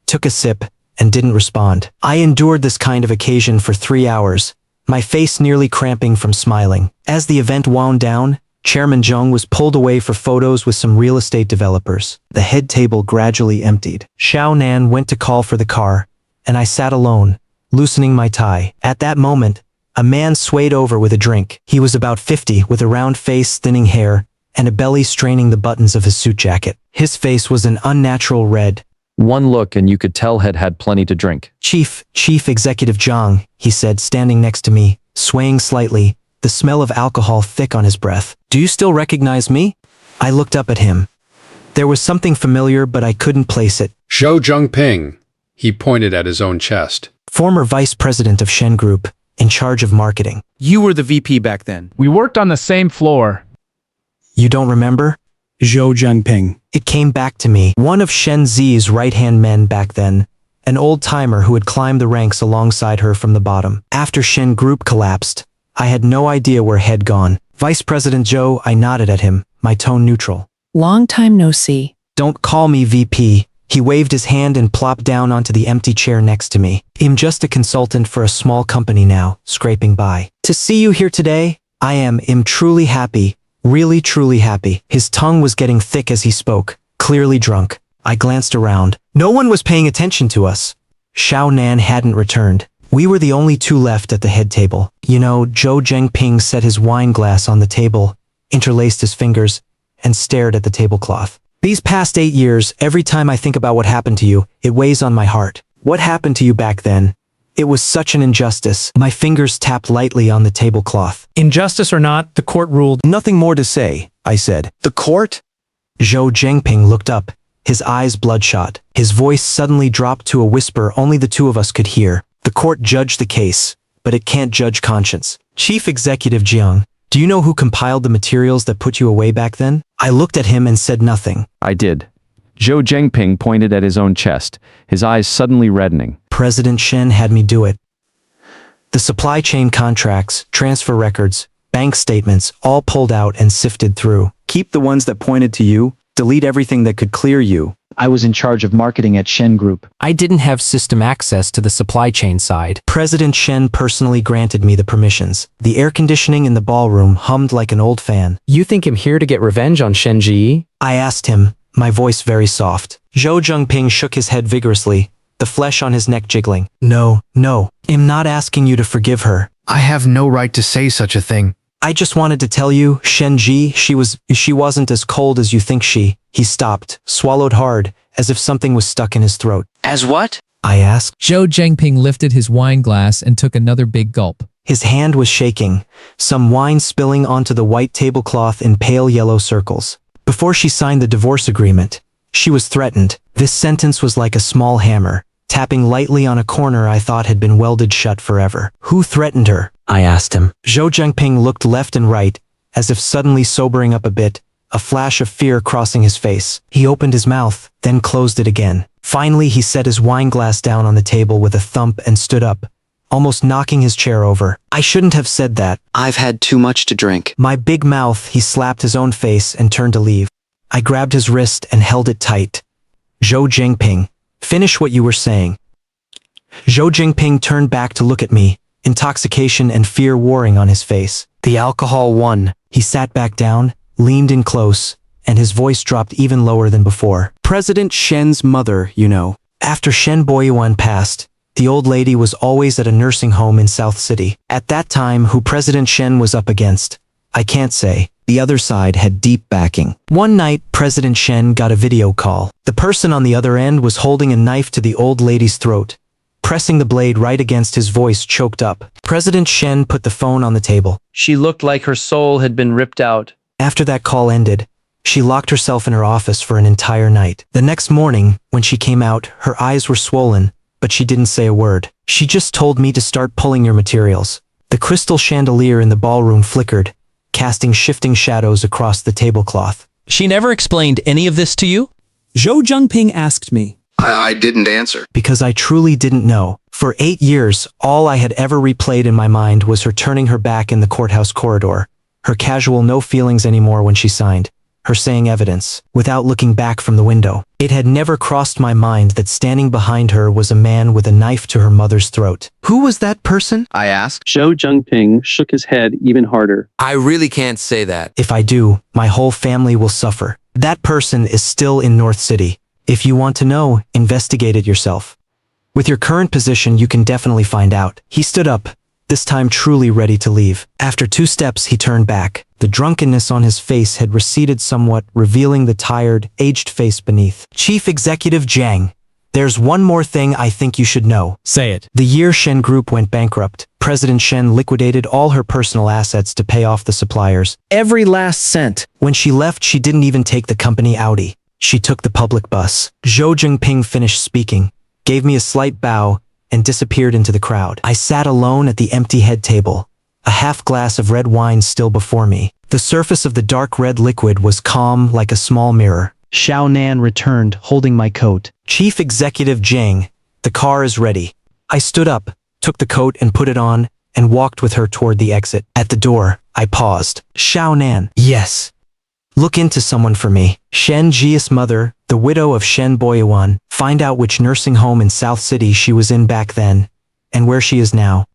took a sip, and didn't respond. I endured this kind of occasion for 3 hours, my face nearly cramping from smiling. As the event wound down, Chairman Zheng was pulled away for photos with some real estate developers. The head table gradually emptied. Xiaonan went to call for the car, and I sat alone, loosening my tie. At that moment, a man swayed over with a drink. He was about 50, with a round face, thinning hair, and a belly straining the buttons of his suit jacket. His face was an unnatural red, One look and you could tell had plenty to drink. Chief Executive Zhang, he said, standing next to me, swaying slightly, the smell of alcohol thick on his breath. Do you still recognize me? I looked up at him. There was something familiar, but I couldn't place it. Zhou Zhengping. He pointed at his own chest. Former vice president of Shen Group, in charge of marketing. You were the VP back then. We worked on the same floor. You don't remember? Zhou Zhengping. It came back to me. One of Shen Zhiyi's right-hand men back then. An old-timer who had climbed the ranks alongside her from the bottom. After Shen Group collapsed, I had no idea where he'd gone. Vice President Zhou, I nodded at him, my tone neutral. Long time no see. Don't call me VP. He waved his hand and plopped down onto the empty chair next to me. I'm just a consultant for a small company now, scraping by. To see you here today, I am truly happy. Really, truly happy. His tongue was getting thick as he spoke, clearly drunk. I glanced around. No one was paying attention to us. Xiao Nan hadn't returned. We were the only two left at the head table. Zhou Zhengping set his wine glass on the table, interlaced his fingers, and stared at the tablecloth. These past 8 years, every time I think about what happened to you, it weighs on my heart. What happened to you back then? It was such an injustice. My fingers tapped lightly on the tablecloth. Injustice or not, the court ruled. Nothing more to say, I said. The court? Zhou Zhengping looked up, his eyes bloodshot. His voice suddenly dropped to a whisper only the two of us could hear. The court judged the case, but it can't judge conscience. Chief Executive Jiang, do you know who compiled the materials that put you away back then? I looked at him and said nothing. I did. Zhou Zhengping pointed at his own chest, his eyes suddenly reddening. President Shen had me do it. The supply chain contracts, transfer records, bank statements, all pulled out and sifted through. Keep the ones that pointed to you, delete everything that could clear you. I was in charge of marketing at Shen Group. I didn't have system access to the supply chain side. President Shen personally granted me the permissions. The air conditioning in the ballroom hummed like an old fan. You think I'm here to get revenge on Shen Zhiyi? I asked him, my voice very soft. Zhou Zhengping shook his head vigorously, the flesh on his neck jiggling. No, I'm not asking you to forgive her. I have no right to say such a thing. I just wanted to tell you, Shen Zhiyi, she wasn't as cold as you think she. He stopped, swallowed hard, as if something was stuck in his throat. As what? I asked. Zhou Zhengping lifted his wine glass and took another big gulp. His hand was shaking, some wine spilling onto the white tablecloth in pale yellow circles. Before she signed the divorce agreement, she was threatened. This sentence was like a small hammer, tapping lightly on a corner I thought had been welded shut forever. Who threatened her? I asked him. Zhou Zhengping looked left and right, as if suddenly sobering up a bit, a flash of fear crossing his face. He opened his mouth, then closed it again. Finally, he set his wine glass down on the table with a thump and stood up, almost knocking his chair over. I shouldn't have said that. I've had too much to drink. My big mouth, he slapped his own face and turned to leave. I grabbed his wrist and held it tight. Zhou Zhengping, finish what you were saying. Zhou Zhengping turned back to look at me, intoxication and fear warring on his face. The alcohol won. He sat back down, leaned in close, and his voice dropped even lower than before. President Shen's mother, After Shen Boyuan passed, the old lady was always at a nursing home in South City. At that time, who President Shen was up against, I can't say. The other side had deep backing. One night, President Shen got a video call. The person on the other end was holding a knife to the old lady's throat, pressing the blade right against his voice choked up. President Shen put the phone on the table. She looked like her soul had been ripped out. After that call ended, she locked herself in her office for an entire night. The next morning, when she came out, her eyes were swollen, but she didn't say a word. She just told me to start pulling your materials. The crystal chandelier in the ballroom flickered, casting shifting shadows across the tablecloth. She never explained any of this to you? Zhou Zhengping asked me. I didn't answer. Because I truly didn't know. For 8 years, all I had ever replayed in my mind was her turning her back in the courthouse corridor, her casual no feelings anymore when she signed, her saying evidence, without looking back from the window. It had never crossed my mind that standing behind her was a man with a knife to her mother's throat. Who was that person? I asked. Zhou Zhengping shook his head even harder. I really can't say that. If I do, my whole family will suffer. That person is still in North City. If you want to know, investigate it yourself. With your current position, you can definitely find out. He stood up, this time truly ready to leave. After 2 steps, he turned back. The drunkenness on his face had receded somewhat, revealing the tired, aged face beneath. Chief Executive Jiang, There's one more thing I think you should know. Say it. The year Shen Group went bankrupt, President Shen liquidated all her personal assets to pay off the suppliers. Every last cent. When she left, she didn't even take the company Audi. She took the public bus. Zhou Jingping finished speaking, gave me a slight bow, and disappeared into the crowd. I sat alone at the empty head table, a half glass of red wine still before me. The surface of the dark red liquid was calm like a small mirror. Xiao Nan returned, holding my coat. Chief Executive Jiang, the car is ready. I stood up, took the coat and put it on, and walked with her toward the exit. At the door, I paused. Xiao Nan. Yes. Look into someone for me. Shen Zhiyi's mother, the widow of Shen Boyuan. Find out which nursing home in South City she was in back then, and where she is now.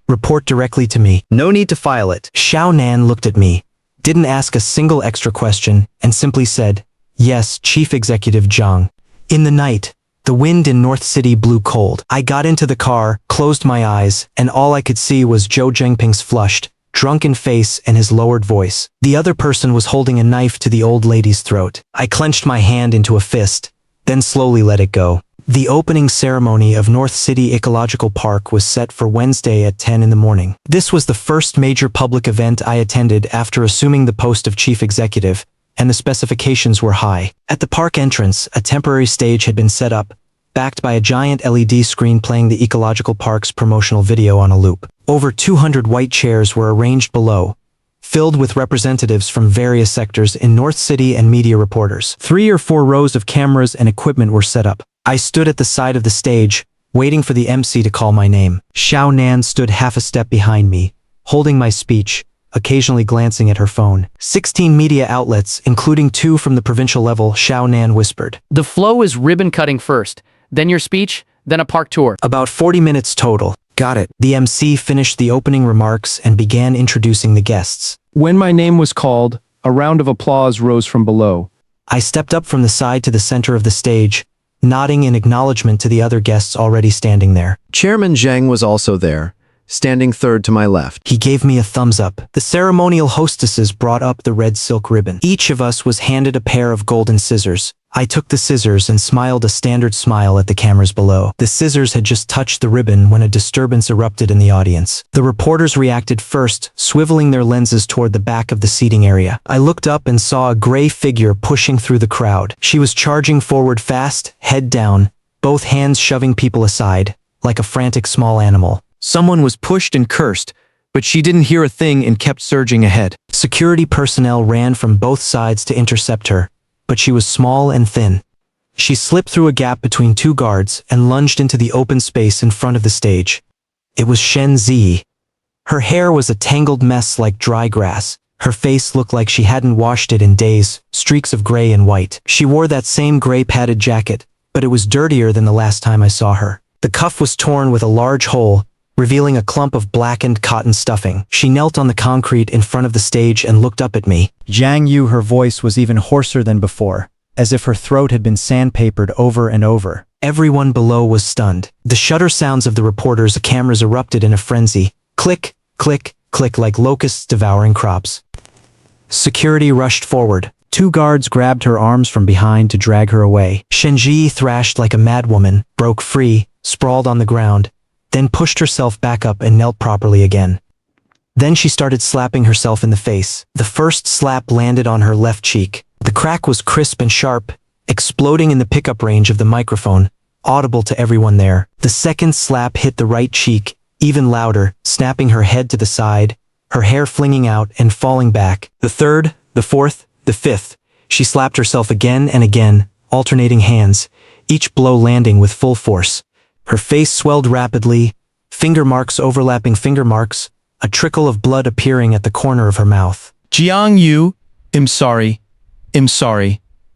Report directly to me. No need to file it. Xiao Nan looked at me, didn't ask a single extra question, and simply said, Yes, Chief Executive Zhang. In the night, the wind in North City blew cold. I got into the car, closed my eyes, and all I could see was Zhou Jingping's flushed, drunken face and his lowered voice. The other person was holding a knife to the old lady's throat. I clenched my hand into a fist, then slowly let it go. The opening ceremony of North City Ecological Park was set for Wednesday at 10 in the morning. This was the first major public event I attended after assuming the post of chief executive, and the specifications were high. At the park entrance, a temporary stage had been set up, backed by a giant LED screen playing the ecological park's promotional video on a loop. Over 200 white chairs were arranged below, filled with representatives from various sectors in North City and media reporters. 3 or 4 rows of cameras and equipment were set up. I stood at the side of the stage, waiting for the MC to call my name. Xiao Nan stood half a step behind me, holding my speech, occasionally glancing at her phone. 16 media outlets, including 2 from the provincial level, Xiao Nan whispered. The flow is ribbon cutting first, then your speech, then a park tour. About 40 minutes total. Got it. The MC finished the opening remarks and began introducing the guests. When my name was called, a round of applause rose from below. I stepped up from the side to the center of the stage, nodding in acknowledgement to the other guests already standing there. Chairman Zhang was also there, standing third to my left. He gave me a thumbs up. The ceremonial hostesses brought up the red silk ribbon. Each of us was handed a pair of golden scissors. I took the scissors and smiled a standard smile at the cameras below. The scissors had just touched the ribbon when a disturbance erupted in the audience. The reporters reacted first, swiveling their lenses toward the back of the seating area. I looked up and saw a gray figure pushing through the crowd. She was charging forward fast, head down, both hands shoving people aside, like a frantic small animal. Someone was pushed and cursed, but she didn't hear a thing and kept surging ahead. Security personnel ran from both sides to intercept her, but she was small and thin. She slipped through a gap between 2 guards and lunged into the open space in front of the stage. It was Shen Zhiyi. Her hair was a tangled mess like dry grass. Her face looked like she hadn't washed it in days, streaks of gray and white. She wore that same gray padded jacket, but it was dirtier than the last time I saw her. The cuff was torn with a large hole, revealing a clump of blackened cotton stuffing. She knelt on the concrete in front of the stage and looked up at me. Zhang Yu, her voice was even hoarser than before, as if her throat had been sandpapered over and over. Everyone below was stunned. The shutter sounds of the reporters' cameras erupted in a frenzy. Click, click, click like locusts devouring crops. Security rushed forward. 2 guards grabbed her arms from behind to drag her away. Shen Zhiyi thrashed like a madwoman, broke free, sprawled on the ground, then pushed herself back up and knelt properly again. Then she started slapping herself in the face. The first slap landed on her left cheek. The crack was crisp and sharp, exploding in the pickup range of the microphone, audible to everyone there. The second slap hit the right cheek, even louder, snapping her head to the side, her hair flinging out and falling back. The third, the fourth, the fifth. She slapped herself again and again, alternating hands, each blow landing with full force. Her face swelled rapidly, finger marks overlapping finger marks, a trickle of blood appearing at the corner of her mouth. Jiang Yu, I'm sorry.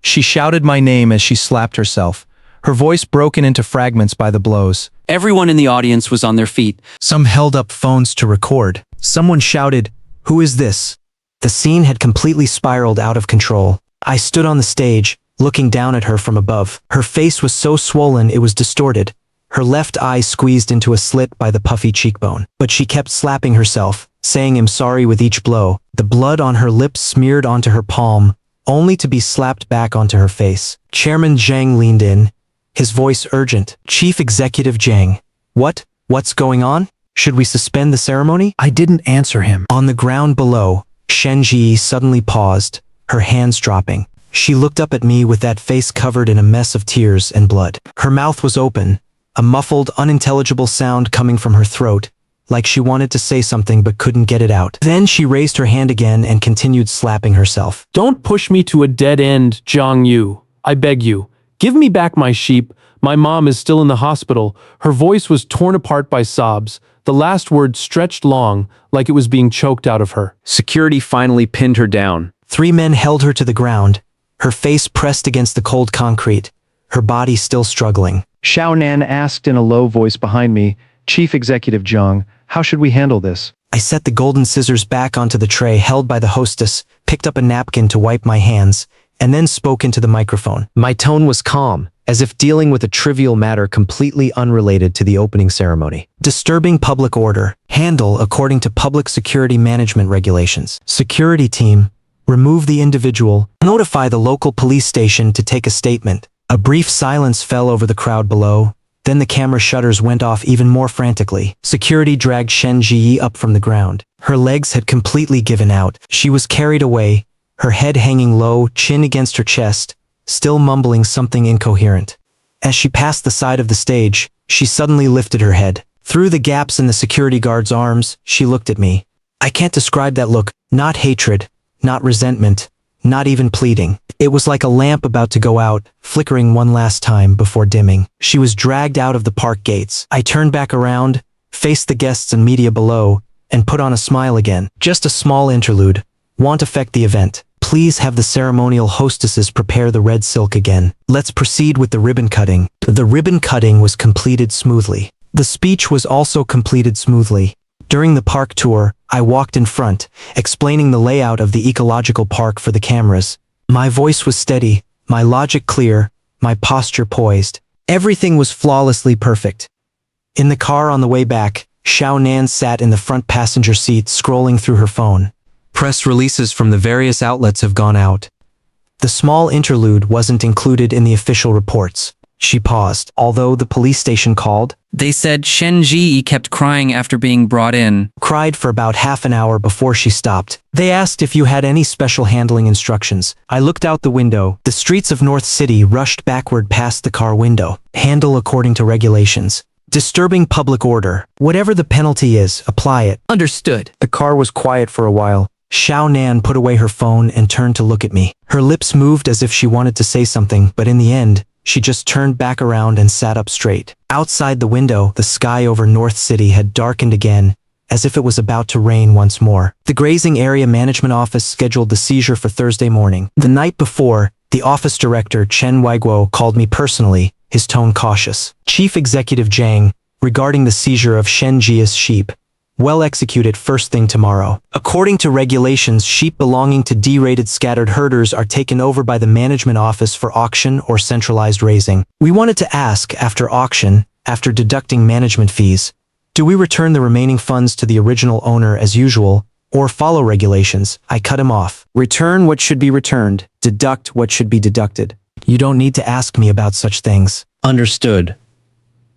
She shouted my name as she slapped herself, her voice broken into fragments by the blows. Everyone in the audience was on their feet. Some held up phones to record. Someone shouted, "Who is this?" The scene had completely spiraled out of control. I stood on the stage, looking down at her from above. Her face was so swollen it was distorted, her left eye squeezed into a slit by the puffy cheekbone. But she kept slapping herself, saying "I'm sorry" with each blow. The blood on her lips smeared onto her palm, only to be slapped back onto her face. Chairman Zhang leaned in, his voice urgent. Chief Executive Jiang. What's going on? Should we suspend the ceremony? I didn't answer him. On the ground below, Shen Zhiyi suddenly paused, her hands dropping. She looked up at me with that face covered in a mess of tears and blood. Her mouth was open, a muffled, unintelligible sound coming from her throat, like she wanted to say something but couldn't get it out. Then she raised her hand again and continued slapping herself. Don't push me to a dead end, Zhang Yu. I beg you. Give me back my sheep. My mom is still in the hospital. Her voice was torn apart by sobs. The last word stretched long, like it was being choked out of her. Security finally pinned her down. 3 men held her to the ground, her face pressed against the cold concrete, her body still struggling. Xiao Nan asked in a low voice behind me, Chief Executive Zhang, how should we handle this? I set the golden scissors back onto the tray held by the hostess, picked up a napkin to wipe my hands, and then spoke into the microphone. My tone was calm, as if dealing with a trivial matter completely unrelated to the opening ceremony. Disturbing public order. Handle according to public security management regulations. Security team. Remove the individual. Notify the local police station to take a statement. A brief silence fell over the crowd below. Then the camera shutters went off even more frantically. Security dragged Shen Zhiyi up from the ground. Her legs had completely given out. She was carried away, her head hanging low, chin against her chest, still mumbling something incoherent. As she passed the side of the stage, she suddenly lifted her head. Through the gaps in the security guard's arms, she looked at me. I can't describe that look. Not hatred, not resentment, not even pleading. It was like a lamp about to go out, flickering one last time before dimming. She was dragged out of the park gates. I turned back around, faced the guests and media below, and put on a smile again. Just a small interlude. Won't affect the event. Please have the ceremonial hostesses prepare the red silk again. Let's proceed with the ribbon cutting. The ribbon cutting was completed smoothly. The speech was also completed smoothly. During the park tour, I walked in front, explaining the layout of the ecological park for the cameras. My voice was steady, my logic clear, my posture poised. Everything was flawlessly perfect. In the car on the way back, Xiao Nan sat in the front passenger seat scrolling through her phone. Press releases from the various outlets have gone out. The small interlude wasn't included in the official reports. She paused. Although the police station called, they said Shen Zhiyi kept crying after being brought in. Cried for about half an hour before she stopped. They asked if you had any special handling instructions. I looked out the window. The streets of North City rushed backward past the car window. Handle according to regulations. Disturbing public order. Whatever the penalty is, apply it. Understood. The car was quiet for a while. Xiao Nan put away her phone and turned to look at me. Her lips moved as if she wanted to say something, but in the end, she just turned back around and sat up straight. Outside the window, the sky over North City had darkened again, as if it was about to rain once more. The Grazing Area Management Office scheduled the seizure for Thursday morning. The night before, the office director, Chen Weiguo, called me personally, his tone cautious. Chief Executive Jiang, regarding the seizure of Shen Zhiyi's sheep, well executed first thing tomorrow. According to regulations, sheep belonging to D-rated scattered herders are taken over by the management office for auction or centralized raising. We wanted to ask, after auction, after deducting management fees, do we return the remaining funds to the original owner as usual, or follow regulations? I cut him off. Return what should be returned, deduct what should be deducted. You don't need to ask me about such things. Understood.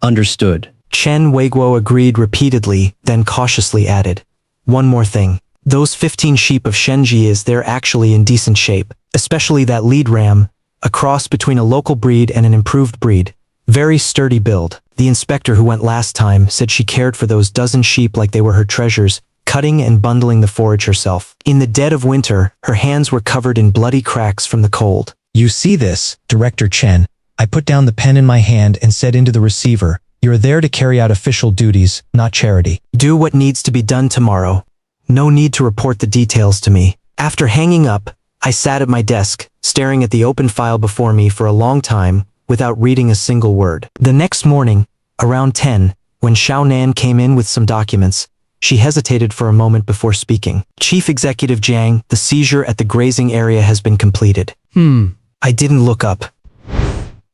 Understood. Chen Weiguo agreed repeatedly, then cautiously added, one more thing. Those 15 sheep of Shen Zhiyi, they're actually in decent shape, especially that lead ram, a cross between a local breed and an improved breed. Very sturdy build. The inspector who went last time said she cared for those dozen sheep like they were her treasures, cutting and bundling the forage herself. In the dead of winter, her hands were covered in bloody cracks from the cold. You see this, Director Chen. I put down the pen in my hand and said into the receiver, you're there to carry out official duties, not charity. Do what needs to be done tomorrow. No need to report the details to me. After hanging up, I sat at my desk, staring at the open file before me for a long time, without reading a single word. The next morning, around 10, when Xiao Nan came in with some documents, she hesitated for a moment before speaking. Chief Executive Jiang, the seizure at the grazing area has been completed. I didn't look up.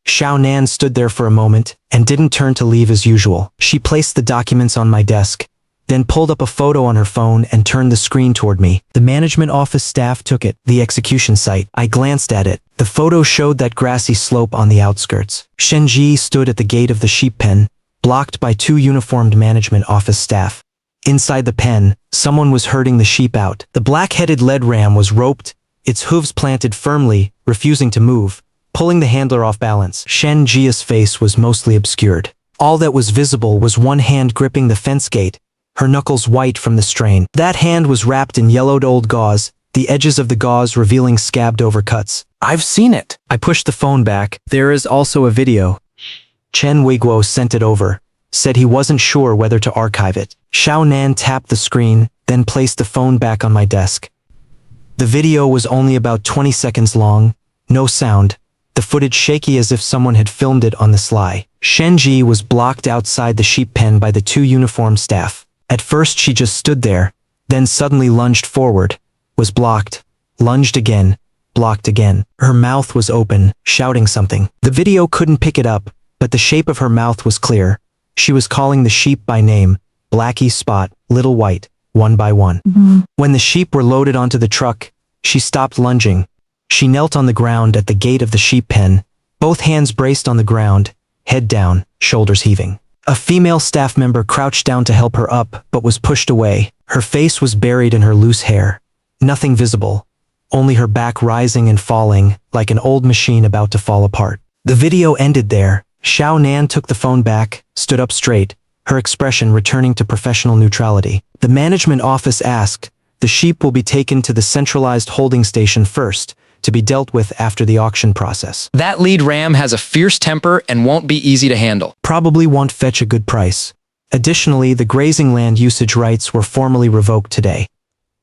Xiao Nan stood there for a moment and didn't turn to leave as usual. She placed the documents on my desk, then pulled up a photo on her phone and turned the screen toward me. The management office staff took it, the execution site. I glanced at it. The photo showed that grassy slope on the outskirts. Shen Zhiyi stood at the gate of the sheep pen, blocked by 2 uniformed management office staff. Inside the pen, someone was herding the sheep out. The black-headed lead ram was roped, its hooves planted firmly, refusing to move, pulling the handler off balance. Shen Zhiyi's face was mostly obscured. All that was visible was one hand gripping the fence gate, her knuckles white from the strain. That hand was wrapped in yellowed old gauze, the edges of the gauze revealing scabbed over cuts. I've seen it. I pushed the phone back. There is also a video. Chen Weiguo sent it over, said he wasn't sure whether to archive it. Xiao Nan tapped the screen, then placed the phone back on my desk. The video was only about 20 seconds long, no sound, the footage shaky as if someone had filmed it on the sly. Shen Zhiyi was blocked outside the sheep pen by the 2 uniformed staff. At first she just stood there, then suddenly lunged forward, was blocked, lunged again, blocked again. Her mouth was open, shouting something. The video couldn't pick it up, but the shape of her mouth was clear. She was calling the sheep by name, Blackie, Spot, Little White, one by one. When the sheep were loaded onto the truck, she stopped lunging. She knelt on the ground at the gate of the sheep pen, both hands braced on the ground, head down, shoulders heaving. A female staff member crouched down to help her up, but was pushed away. Her face was buried in her loose hair. Nothing visible, only her back rising and falling, like an old machine about to fall apart. The video ended there. Xiao Nan took the phone back, stood up straight, her expression returning to professional neutrality. The management office asked, the sheep will be taken to the centralized holding station first, to be dealt with after the auction process. That lead ram has a fierce temper and won't be easy to handle. Probably won't fetch a good price. Additionally, the grazing land usage rights were formally revoked today.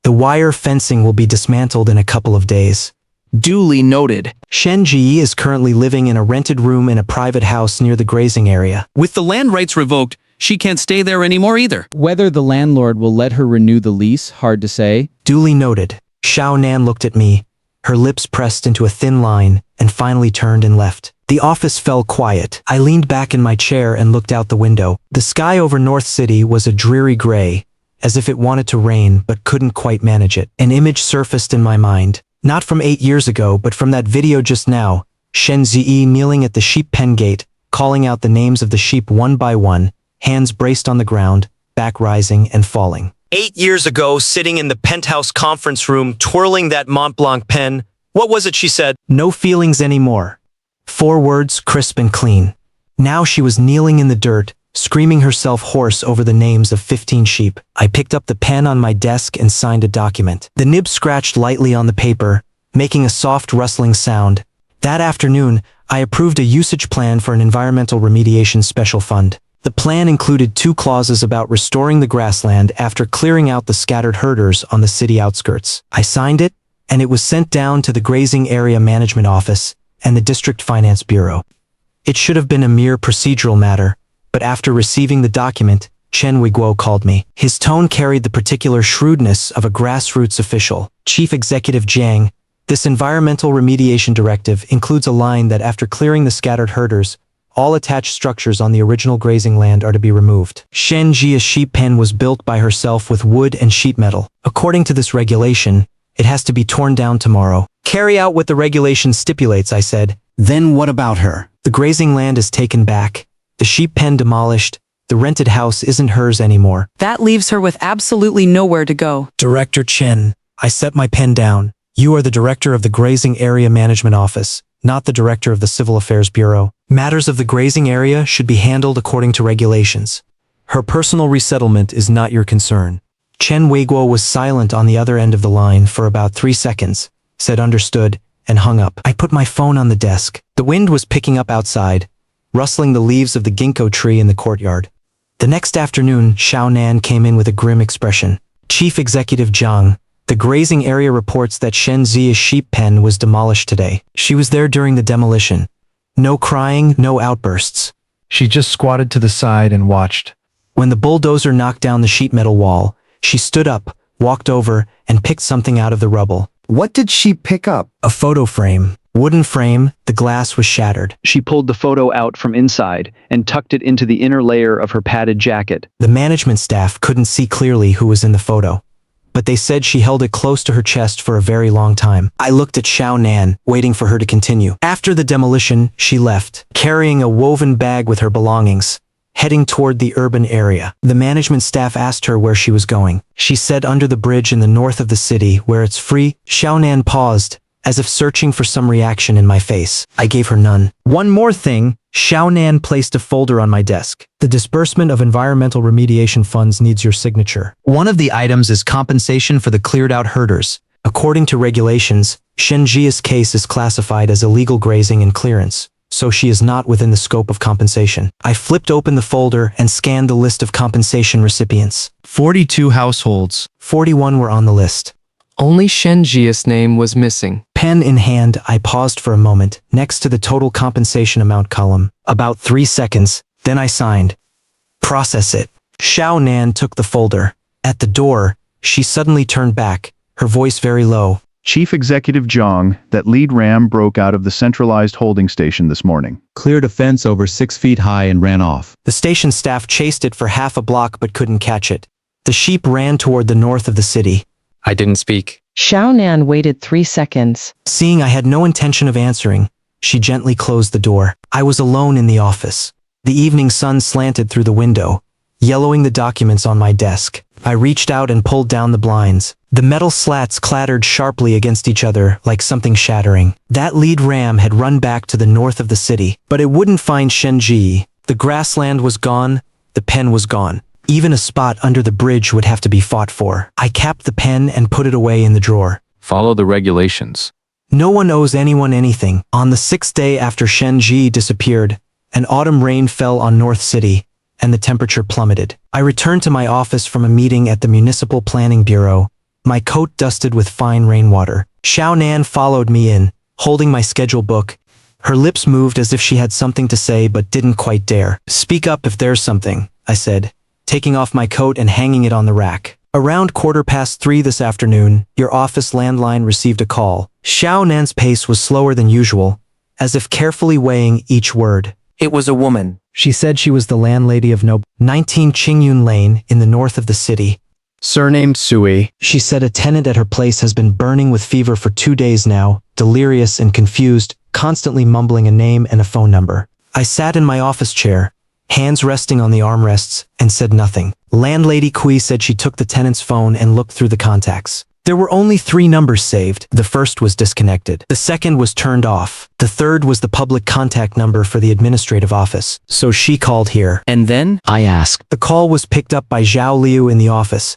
The wire fencing will be dismantled in a couple of days. Duly noted. Shen Zhiyi is currently living in a rented room in a private house near the grazing area. With the land rights revoked, she can't stay there anymore either. Whether the landlord will let her renew the lease, hard to say. Duly noted. Xiao Nan looked at me, her lips pressed into a thin line, and finally turned and left. The office fell quiet. I leaned back in my chair and looked out the window. The sky over North City was a dreary gray, as if it wanted to rain but couldn't quite manage it. An image surfaced in my mind, not from 8 years ago but from that video just now, Shen Zhiyi kneeling at the sheep pen gate, calling out the names of the sheep one by one, hands braced on the ground, back rising and falling. 8 years ago, sitting in the penthouse conference room, twirling that Mont Blanc pen, what was it she said? No feelings anymore. 4 words, crisp and clean. Now she was kneeling in the dirt, screaming herself hoarse over the names of 15 sheep. I picked up the pen on my desk and signed a document. The nib scratched lightly on the paper, making a soft rustling sound. That afternoon, I approved a usage plan for an environmental remediation special fund. The plan included 2 clauses about restoring the grassland after clearing out the scattered herders on the city outskirts. I signed it, and it was sent down to the Grazing Area Management Office and the District Finance Bureau. It should have been a mere procedural matter, but after receiving the document, Chen Weiguo called me. His tone carried the particular shrewdness of a grassroots official. Chief Executive Jiang, this environmental remediation directive includes a line that after clearing the scattered herders, all attached structures on the original grazing land are to be removed. Shen Zhiyi's sheep pen was built by herself with wood and sheet metal. According to this regulation, it has to be torn down tomorrow. Carry out what the regulation stipulates, I said. Then what about her? The grazing land is taken back, the sheep pen demolished, the rented house isn't hers anymore. That leaves her with absolutely nowhere to go. Director Chen, I set my pen down. You are the director of the Grazing Area Management Office, not the director of the Civil Affairs Bureau. Matters of the grazing area should be handled according to regulations. Her personal resettlement is not your concern. Chen Weiguo was silent on the other end of the line for about 3 seconds, said understood, and hung up. I put my phone on the desk. The wind was picking up outside, rustling the leaves of the ginkgo tree in the courtyard. The next afternoon, Xiao Nan came in with a grim expression. Chief Executive Zhang, the grazing area reports that Shen Zhiyi's sheep pen was demolished today. She was there during the demolition. No crying, no outbursts. She just squatted to the side and watched. When the bulldozer knocked down the sheet metal wall, she stood up, walked over, and picked something out of the rubble. What did she pick up? A photo frame. Wooden frame, the glass was shattered. She pulled the photo out from inside and tucked it into the inner layer of her padded jacket. The management staff couldn't see clearly who was in the photo, but they said she held it close to her chest for a very long time. I looked at Xiao Nan, waiting for her to continue. After the demolition, she left, carrying a woven bag with her belongings, heading toward the urban area. The management staff asked her where she was going. She said under the bridge in the north of the city, where it's free. Xiao Nan paused, as if searching for some reaction in my face. I gave her none. One more thing, Xiao Nan placed a folder on my desk. The disbursement of environmental remediation funds needs your signature. One of the items is compensation for the cleared-out herders. According to regulations, Shen Zhiyi's case is classified as illegal grazing and clearance, so she is not within the scope of compensation. I flipped open the folder and scanned the list of compensation recipients. 42 households. 41 were on the list. Only Shen Zhiyi's name was missing. Pen in hand, I paused for a moment, next to the total compensation amount column. About 3 seconds, then I signed. Process it. Xiao Nan took the folder. At the door, she suddenly turned back, her voice very low. Chief Executive Zhang, that lead ram broke out of the centralized holding station this morning. Cleared a fence over 6 feet high and ran off. The station staff chased it for half a block but couldn't catch it. The sheep ran toward the north of the city. I didn't speak. Xiao Nan waited 3 seconds. Seeing I had no intention of answering, she gently closed the door. I was alone in the office. The evening sun slanted through the window, yellowing the documents on my desk. I reached out and pulled down the blinds. The metal slats clattered sharply against each other like something shattering. That lead ram had run back to the north of the city, but it wouldn't find Shen Zhiyi. The grassland was gone, the pen was gone. Even a spot under the bridge would have to be fought for. I capped the pen and put it away in the drawer. Follow the regulations. No one owes anyone anything. On the 6th day after Shen Zhiyi disappeared, an autumn rain fell on North City, and the temperature plummeted. I returned to my office from a meeting at the Municipal Planning Bureau, my coat dusted with fine rainwater. Xiao Nan followed me in, holding my schedule book. Her lips moved as if she had something to say but didn't quite dare. Speak up if there's something, I said, taking off my coat and hanging it on the rack. Around 3:15 this afternoon, your office landline received a call. Xiao Nan's pace was slower than usual, as if carefully weighing each word. It was a woman. She said she was the landlady of 19 Qingyun Lane in the north of the city. Surnamed Sui. She said a tenant at her place has been burning with fever for 2 days now, delirious and confused, constantly mumbling a name and a phone number. I sat in my office chair, hands resting on the armrests, and said nothing. Landlady Kui said she took the tenant's phone and looked through the contacts. There were only 3 numbers saved. The first was disconnected. The second was turned off. The third was the public contact number for the administrative office. So she called here. And then? I asked. The call was picked up by Zhao Liu in the office.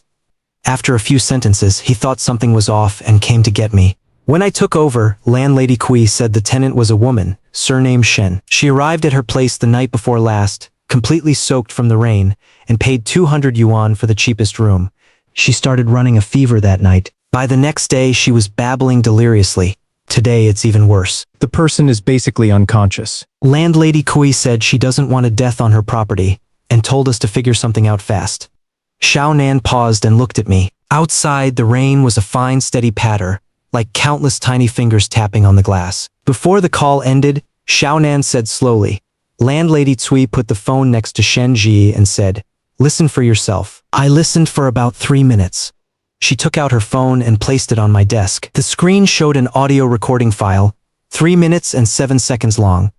After a few sentences, he thought something was off and came to get me. When I took over, Landlady Kui said the tenant was a woman, surnamed Shen. She arrived at her place the night before last, completely soaked from the rain, and paid 200 yuan for the cheapest room. She started running a fever that night. By the next day, she was babbling deliriously. Today, it's even worse. The person is basically unconscious. Landlady Kui said she doesn't want a death on her property, and told us to figure something out fast. Xiao Nan paused and looked at me. Outside, the rain was a fine, steady patter, like countless tiny fingers tapping on the glass. Before the call ended, Xiao Nan said slowly. Landlady Cui put the phone next to Shen Zhiyi and said, "Listen for yourself." I listened for about 3 minutes. She took out her phone and placed it on my desk. The screen showed an audio recording file, 3 minutes and 7 seconds long.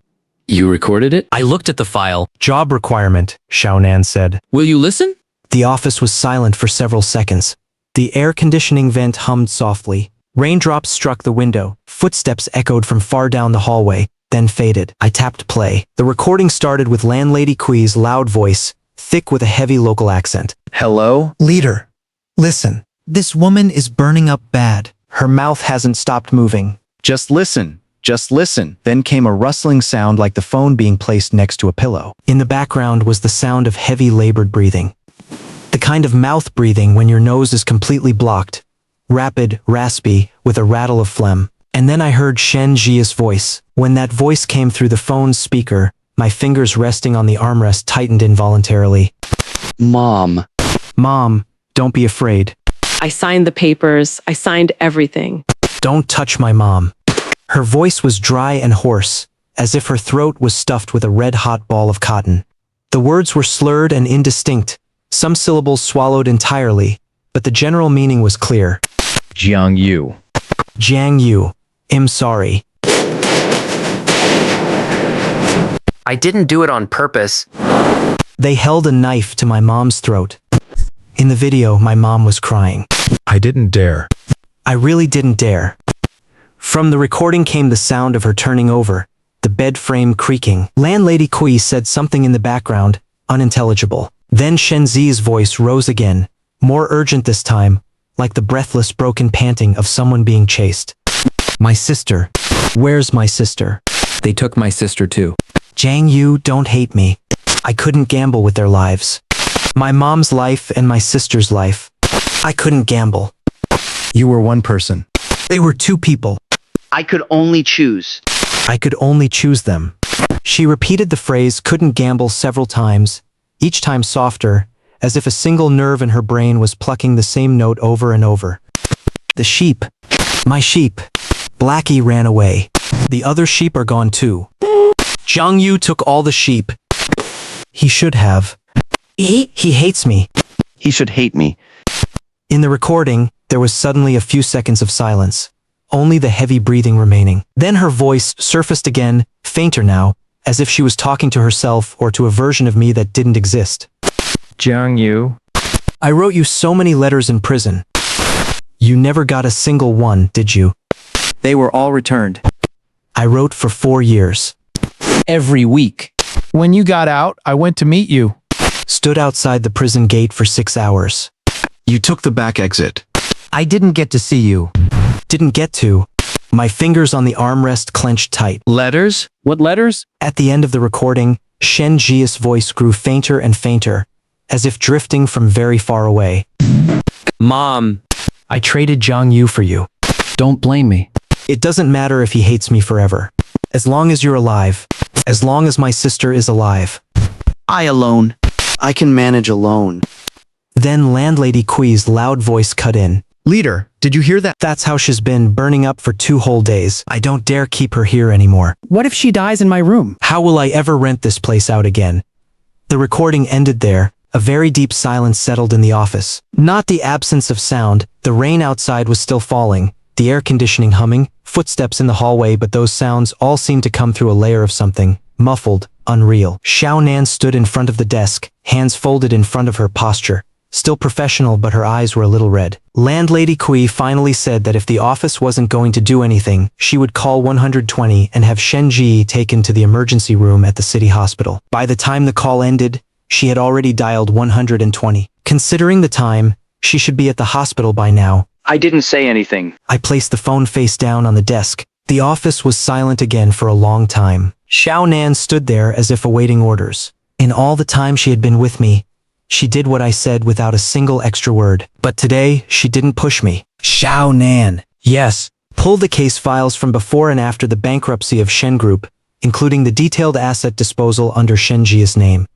You recorded it? I looked at the file. Job requirement, Xiao Nan said. Will you listen? The office was silent for several seconds. The air conditioning vent hummed softly. Raindrops struck the window. Footsteps echoed from far down the hallway, then faded. I tapped play. The recording started with Landlady Kui's loud voice, thick with a heavy local accent. Hello? Leader, listen. This woman is burning up bad. Her mouth hasn't stopped moving. Just listen. Just listen. Then came a rustling sound like the phone being placed next to a pillow. In the background was the sound of heavy labored breathing. The kind of mouth breathing when your nose is completely blocked. Rapid, raspy, with a rattle of phlegm. And then I heard Shen Zhiyi's voice. When that voice came through the phone's speaker, my fingers resting on the armrest tightened involuntarily. Mom. Mom, don't be afraid. I signed the papers. I signed everything. Don't touch my mom. Her voice was dry and hoarse, as if her throat was stuffed with a red-hot ball of cotton. The words were slurred and indistinct, some syllables swallowed entirely, but the general meaning was clear. Jiang Yu. Jiang Yu, I'm sorry. I didn't do it on purpose. They held a knife to my mom's throat. In the video, my mom was crying. I didn't dare. I really didn't dare. From the recording came the sound of her turning over, the bed frame creaking. Landlady Kui said something in the background, unintelligible. Then Shen Zhiyi's voice rose again, more urgent this time, like the breathless broken panting of someone being chased. My sister. Where's my sister? They took my sister too. Jiang Yu, don't hate me. I couldn't gamble with their lives. My mom's life and my sister's life. I couldn't gamble. You were one person. They were two people. I could only choose. I could only choose them. She repeated the phrase couldn't gamble several times, each time softer, as if a single nerve in her brain was plucking the same note over and over. The sheep. My sheep. Blackie ran away. The other sheep are gone too. Jiang Yu took all the sheep. He should have. He hates me. He should hate me. In the recording, there was suddenly a few seconds of silence. Only the heavy breathing remaining. Then her voice surfaced again, fainter now, as if she was talking to herself or to a version of me that didn't exist. Jiang Yu. I wrote you so many letters in prison. You never got a single one, did you? They were all returned. I wrote for 4 years. Every week. When you got out, I went to meet you. Stood outside the prison gate for 6 hours. You took the back exit. I didn't get to see you. Didn't get to. My fingers on the armrest clenched tight. Letters? What letters? At the end of the recording, Shen Zhiyi's voice grew fainter and fainter, as if drifting from very far away. Mom. I traded Jiang Yu for you. Don't blame me. It doesn't matter if he hates me forever. As long as you're alive. As long as my sister is alive. I alone. I can manage alone. Then Landlady Kui's loud voice cut in. Leader, did you hear that? That's how she's been burning up for 2 whole days. I don't dare keep her here anymore. What if she dies in my room? How will I ever rent this place out again? The recording ended there. A very deep silence settled in the office. Not the absence of sound. The rain outside was still falling, the air conditioning humming, footsteps in the hallway, but those sounds all seemed to come through a layer of something, muffled, unreal. Xiao Nan stood in front of the desk, hands folded in front of her, posture. Still professional, but her eyes were a little red. Landlady Kui finally said that if the office wasn't going to do anything, she would call 120 and have Shen Zhiyi taken to the emergency room at the city hospital. By the time the call ended, she had already dialed 120. Considering the time, she should be at the hospital by now. I didn't say anything. I placed the phone face down on the desk. The office was silent again for a long time. Xiao Nan stood there as if awaiting orders. In all the time she had been with me, she did what I said without a single extra word. But today, she didn't push me. Xiao Nan. Yes. Pull the case files from before and after the bankruptcy of Shen Group, including the detailed asset disposal under Shen Zhiyi's name.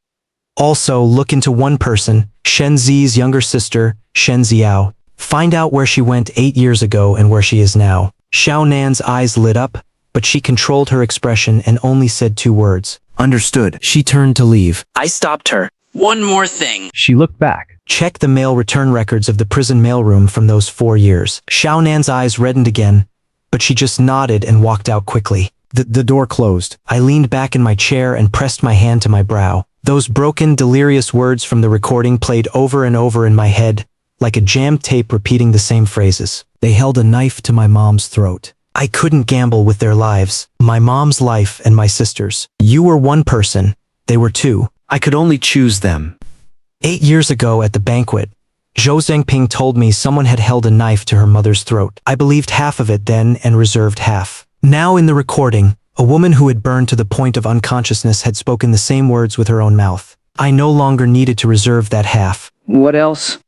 Also, look into one person, Shen Zhiyi's younger sister, Shen Zhiyao. Find out where she went 8 years ago and where she is now. Xiao Nan's eyes lit up, but she controlled her expression and only said 2 words. Understood. She turned to leave. I stopped her. One more thing. She looked back. Check the mail return records of the prison mailroom from those 4 years. Xiao Nan's eyes reddened again, but she just nodded and walked out quickly. The door closed. I leaned back in my chair and pressed my hand to my brow. Those broken, delirious words from the recording played over and over in my head, like a jammed tape repeating the same phrases. They held a knife to my mom's throat. I couldn't gamble with their lives, my mom's life and my sister's. You were one person, they were 2. I could only choose them. 8 years ago at the banquet, Zhou Zhengping told me someone had held a knife to her mother's throat. I believed half of it then and reserved half. Now in the recording, a woman who had burned to the point of unconsciousness had spoken the same words with her own mouth. I no longer needed to reserve that half. What else?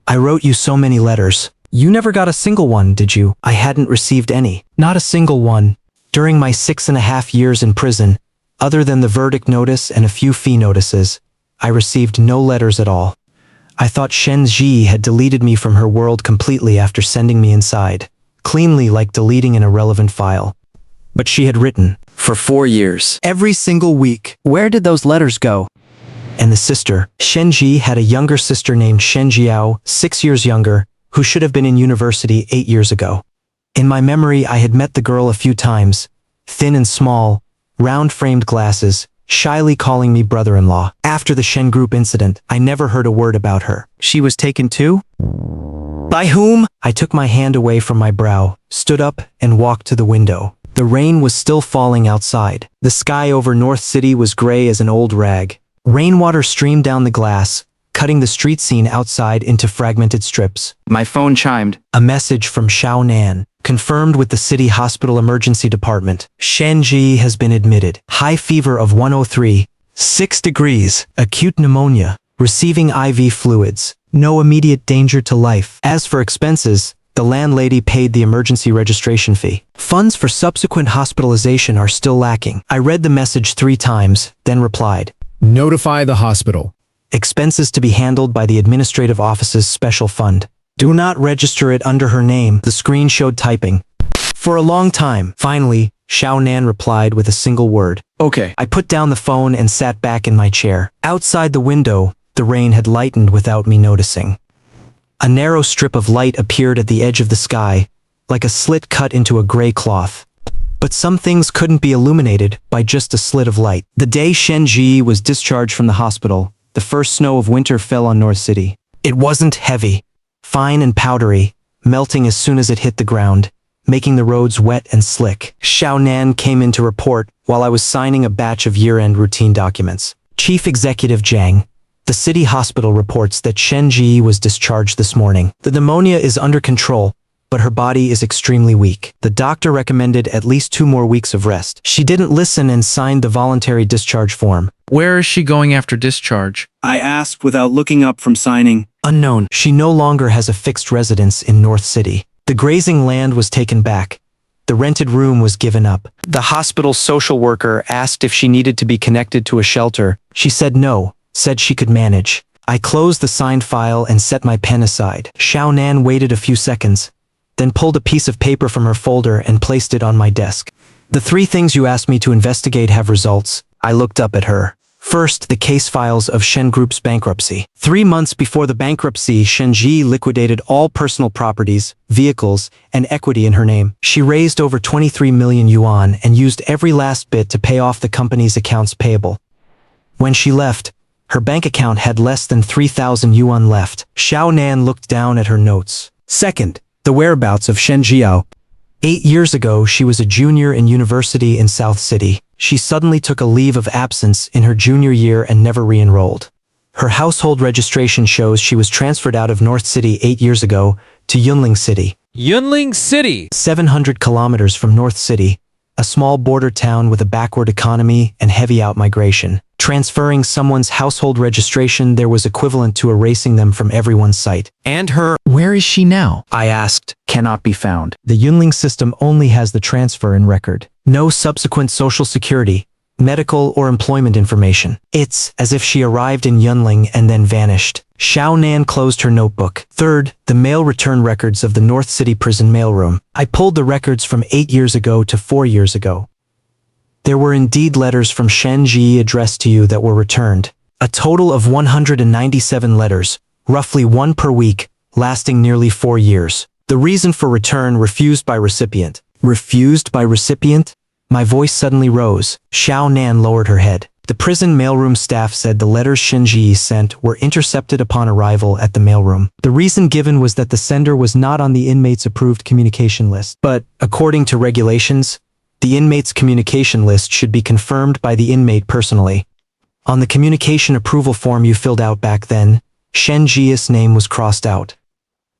I wrote you so many letters. You never got a single one, did you? I hadn't received any. Not a single one. During my 6.5 years in prison, other than the verdict notice and a few fee notices, I received no letters at all. I thought Shen Zhiyi had deleted me from her world completely after sending me inside, cleanly like deleting an irrelevant file. But she had written, For 4 years. every single week. Where did those letters go? And the sister, Shen Zhiyi, had a younger sister named Shen Zhiyi, 6 years younger, who should have been in university 8 years ago. In my memory, I had met the girl a few times, thin and small, round-framed glasses, shyly calling me brother-in-law. After the Shen Group incident, I never heard a word about her. She was taken too? By whom? I took my hand away from my brow, stood up, and walked to the window. The rain was still falling outside. The sky over North City was gray as an old rag. Rainwater streamed down the glass, cutting the street scene outside into fragmented strips. My phone chimed. A message from Xiaonan, confirmed with the city hospital emergency department. Shen Zhiyi has been admitted. High fever of 103, 6 degrees, acute pneumonia, receiving IV fluids. No immediate danger to life. As for expenses, the landlady paid the emergency registration fee. Funds for subsequent hospitalization are still lacking. I read the message 3 times, then replied, Notify the hospital. Expenses to be handled by the administrative office's special fund. Do not register it under her name. The screen showed typing. For a long time. Finally, Xiaonan replied with a single word. Okay. I put down the phone and sat back in my chair. Outside the window, the rain had lightened without me noticing. A narrow strip of light appeared at the edge of the sky, like a slit cut into a gray cloth. But some things couldn't be illuminated by just a slit of light. The day Shen Zhiyi was discharged from the hospital, the first snow of winter fell on North City. It wasn't heavy, fine and powdery, melting as soon as it hit the ground, making the roads wet and slick. Xiaonan came in to report while I was signing a batch of year-end routine documents. Chief Executive Zhang, the city hospital reports that Shen Zhiyi was discharged this morning. The pneumonia is under control, but her body is extremely weak. The doctor recommended at least 2 more weeks of rest. She didn't listen and signed the voluntary discharge form. Where is she going after discharge? I asked without looking up from signing. Unknown. She no longer has a fixed residence in North City. The grazing land was taken back. The rented room was given up. The hospital social worker asked if she needed to be connected to a shelter. She said no, said she could manage. I closed the signed file and set my pen aside. Xiaonan waited a few seconds, then pulled a piece of paper from her folder and placed it on my desk. The 3 things you asked me to investigate have results. I looked up at her. First, the case files of Shen Group's bankruptcy. 3 months before the bankruptcy, Shen Zhiyi liquidated all personal properties, vehicles, and equity in her name. She raised over 23 million yuan and used every last bit to pay off the company's accounts payable. When she left, her bank account had less than 3,000 yuan left. Xiaonan looked down at her notes. Second, the whereabouts of Shen Zhiyi. 8 years ago, she was a junior in university in South City. She suddenly took a leave of absence in her junior year and never re-enrolled. Her household registration shows she was transferred out of North City 8 years ago to Yunling City. Yunling City! 700 kilometers from North City, a small border town with a backward economy and heavy out-migration. Transferring someone's household registration there was equivalent to erasing them from everyone's sight. And her, where is she now? I asked. Cannot be found. The Yunling system only has the transfer in record. No subsequent social security, medical or employment information. It's as if she arrived in Yunling and then vanished. Xiaonan closed her notebook. Third, the mail return records of the North City prison mailroom. I pulled the records from 8 years ago to 4 years ago. There were indeed letters from Shen Zhiyi addressed to you that were returned. A total of 197 letters, roughly 1 per week, lasting nearly 4 years. The reason for return refused by recipient. Refused by recipient? My voice suddenly rose. Xiaonan lowered her head. The prison mailroom staff said the letters Shen Zhiyi sent were intercepted upon arrival at the mailroom. The reason given was that the sender was not on the inmate's approved communication list. But, according to regulations, the inmate's communication list should be confirmed by the inmate personally. On the communication approval form you filled out back then, Shen Zhiyi's name was crossed out.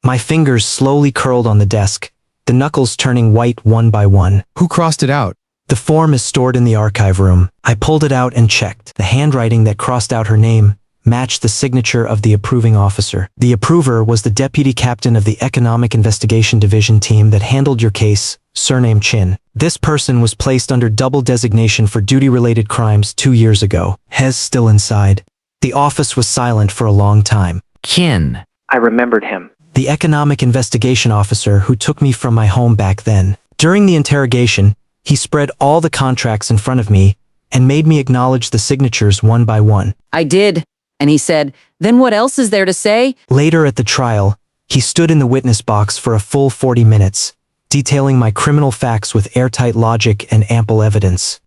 My fingers slowly curled on the desk, the knuckles turning white one by one. Who crossed it out? The form is stored in the archive room. I pulled it out and checked. The handwriting that crossed out her name matched the signature of the approving officer. The approver was the deputy captain of the Economic Investigation Division team that handled your case, surname Chin. This person was placed under double designation for duty-related crimes 2 years ago. Hez still inside. The office was silent for a long time. Chin. I remembered him. The Economic Investigation Officer who took me from my home back then. During the interrogation, He spread all the contracts in front of me and made me acknowledge the signatures one by one. I did. And he said, then what else is there to say? Later at the trial, he stood in the witness box for a full 40 minutes, detailing my criminal facts with airtight logic and ample evidence.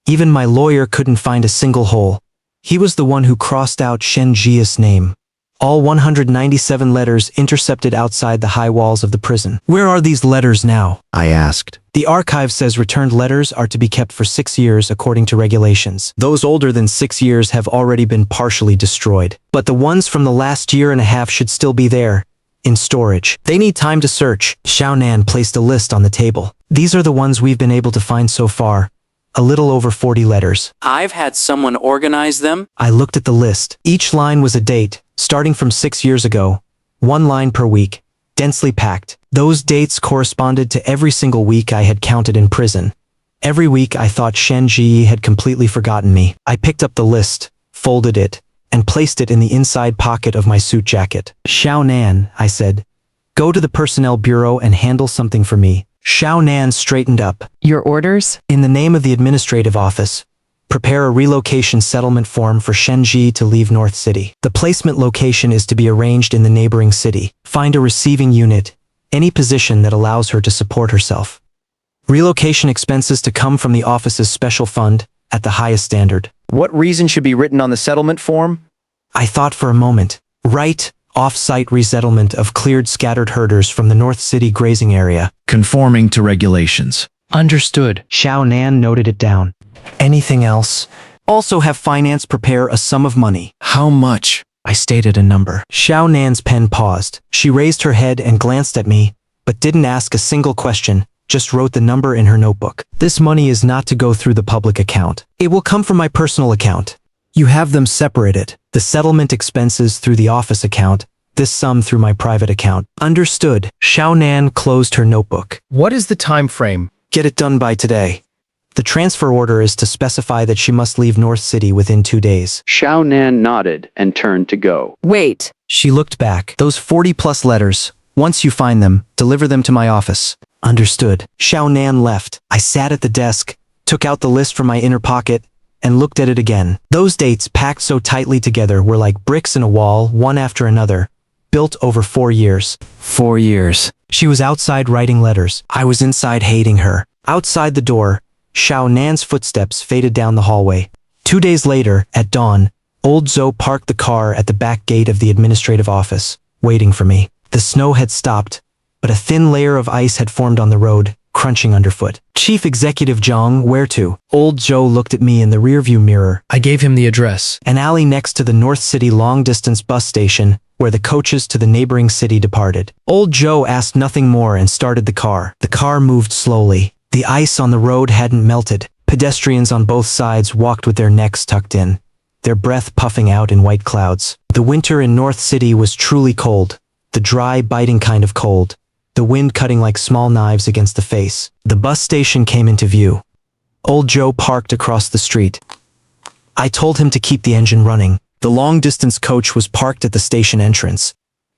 Even my lawyer couldn't find a single hole. He was the one who crossed out Shen Zhiyi's name. All 197 letters intercepted outside the high walls of the prison. Where are these letters now? I asked. The archive says returned letters are to be kept for 6 years according to regulations. Those older than 6 years have already been partially destroyed. But the ones from the last year and a half should still be there, in storage. They need time to search. Xiaonan placed a list on the table. These are the ones we've been able to find so far. A little over 40 letters. I've had someone organize them. I looked at the list. Each line was a date, starting from 6 years ago. 1 line per week, densely packed. Those dates corresponded to every single week I had counted in prison. Every week I thought Shen Zhiyi had completely forgotten me. I picked up the list, folded it, and placed it in the inside pocket of my suit jacket. Xiaonan, I said, go to the personnel bureau and handle something for me. Xiaonan straightened up. Your orders? In the name of the administrative office, prepare a relocation settlement form for Shen Zhiyi to leave North City. The placement location is to be arranged in the neighboring city. Find a receiving unit, any position that allows her to support herself. Relocation expenses to come from the office's special fund at the highest standard. What reason should be written on the settlement form? I thought for a moment. Write off-site resettlement of cleared scattered herders from the North City grazing area. Conforming to regulations. Understood. Xiaonan noted it down. Anything else? Also have finance prepare a sum of money. How much? I stated a number. Xiaonan's pen paused. She raised her head and glanced at me, but didn't ask a single question, just wrote the number in her notebook. This money is not to go through the public account. It will come from my personal account. You have them separated. The settlement expenses through the office account, this sum through my private account. Understood. Xiaonan closed her notebook. What is the time frame? Get it done by today. The transfer order is to specify that she must leave North City within 2 days. Xiaonan nodded and turned to go. Wait. She looked back. Those 40+ letters, once you find them, deliver them to my office. Understood. Xiaonan left. I sat at the desk, took out the list from my inner pocket, and looked at it again. Those dates packed so tightly together were like bricks in a wall, one after another, built over 4 years. 4 years. She was outside writing letters. I was inside hating her. Outside the door, Xiaonan's footsteps faded down the hallway. 2 days later, at dawn, old Zhou parked the car at the back gate of the administrative office, waiting for me. The snow had stopped, but a thin layer of ice had formed on the road, crunching underfoot. Chief Executive Zhang, where to? Old Zhou looked at me in the rearview mirror. I gave him the address. An alley next to the North City long-distance bus station, where the coaches to the neighboring city departed. Old Zhou asked nothing more and started the car. The car moved slowly. The ice on the road hadn't melted. Pedestrians on both sides walked with their necks tucked in, their breath puffing out in white clouds. The winter in North City was truly cold, the dry, biting kind of cold, the wind cutting like small knives against the face. The bus station came into view. Old Zhou parked across the street. I told him to keep the engine running. The long-distance coach was parked at the station entrance.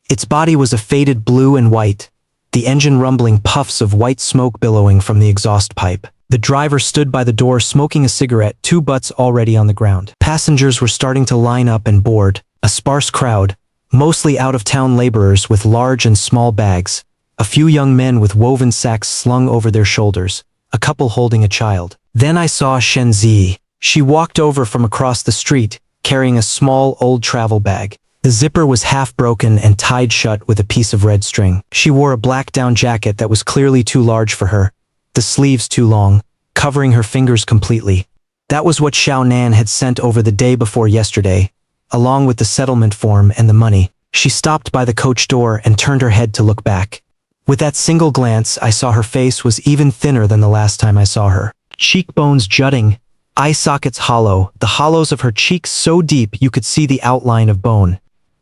Its body was a faded blue and white, the engine rumbling, puffs of white smoke billowing from the exhaust pipe. The driver stood by the door smoking a cigarette, 2 butts already on the ground. Passengers were starting to line up and board, a sparse crowd, mostly out-of-town laborers with large and small bags, a few young men with woven sacks slung over their shoulders, a couple holding a child. Then I saw Shen Zhiyi. She walked over from across the street, carrying a small old travel bag. The zipper was half broken and tied shut with a piece of red string. She wore a black down jacket that was clearly too large for her, the sleeves too long, covering her fingers completely. That was what Xiaonan had sent over the day before yesterday, along with the settlement form and the money. She stopped by the coach door and turned her head to look back. With that single glance, I saw her face was even thinner than the last time I saw her. Cheekbones jutting, eye sockets hollow, the hollows of her cheeks so deep you could see the outline of bone.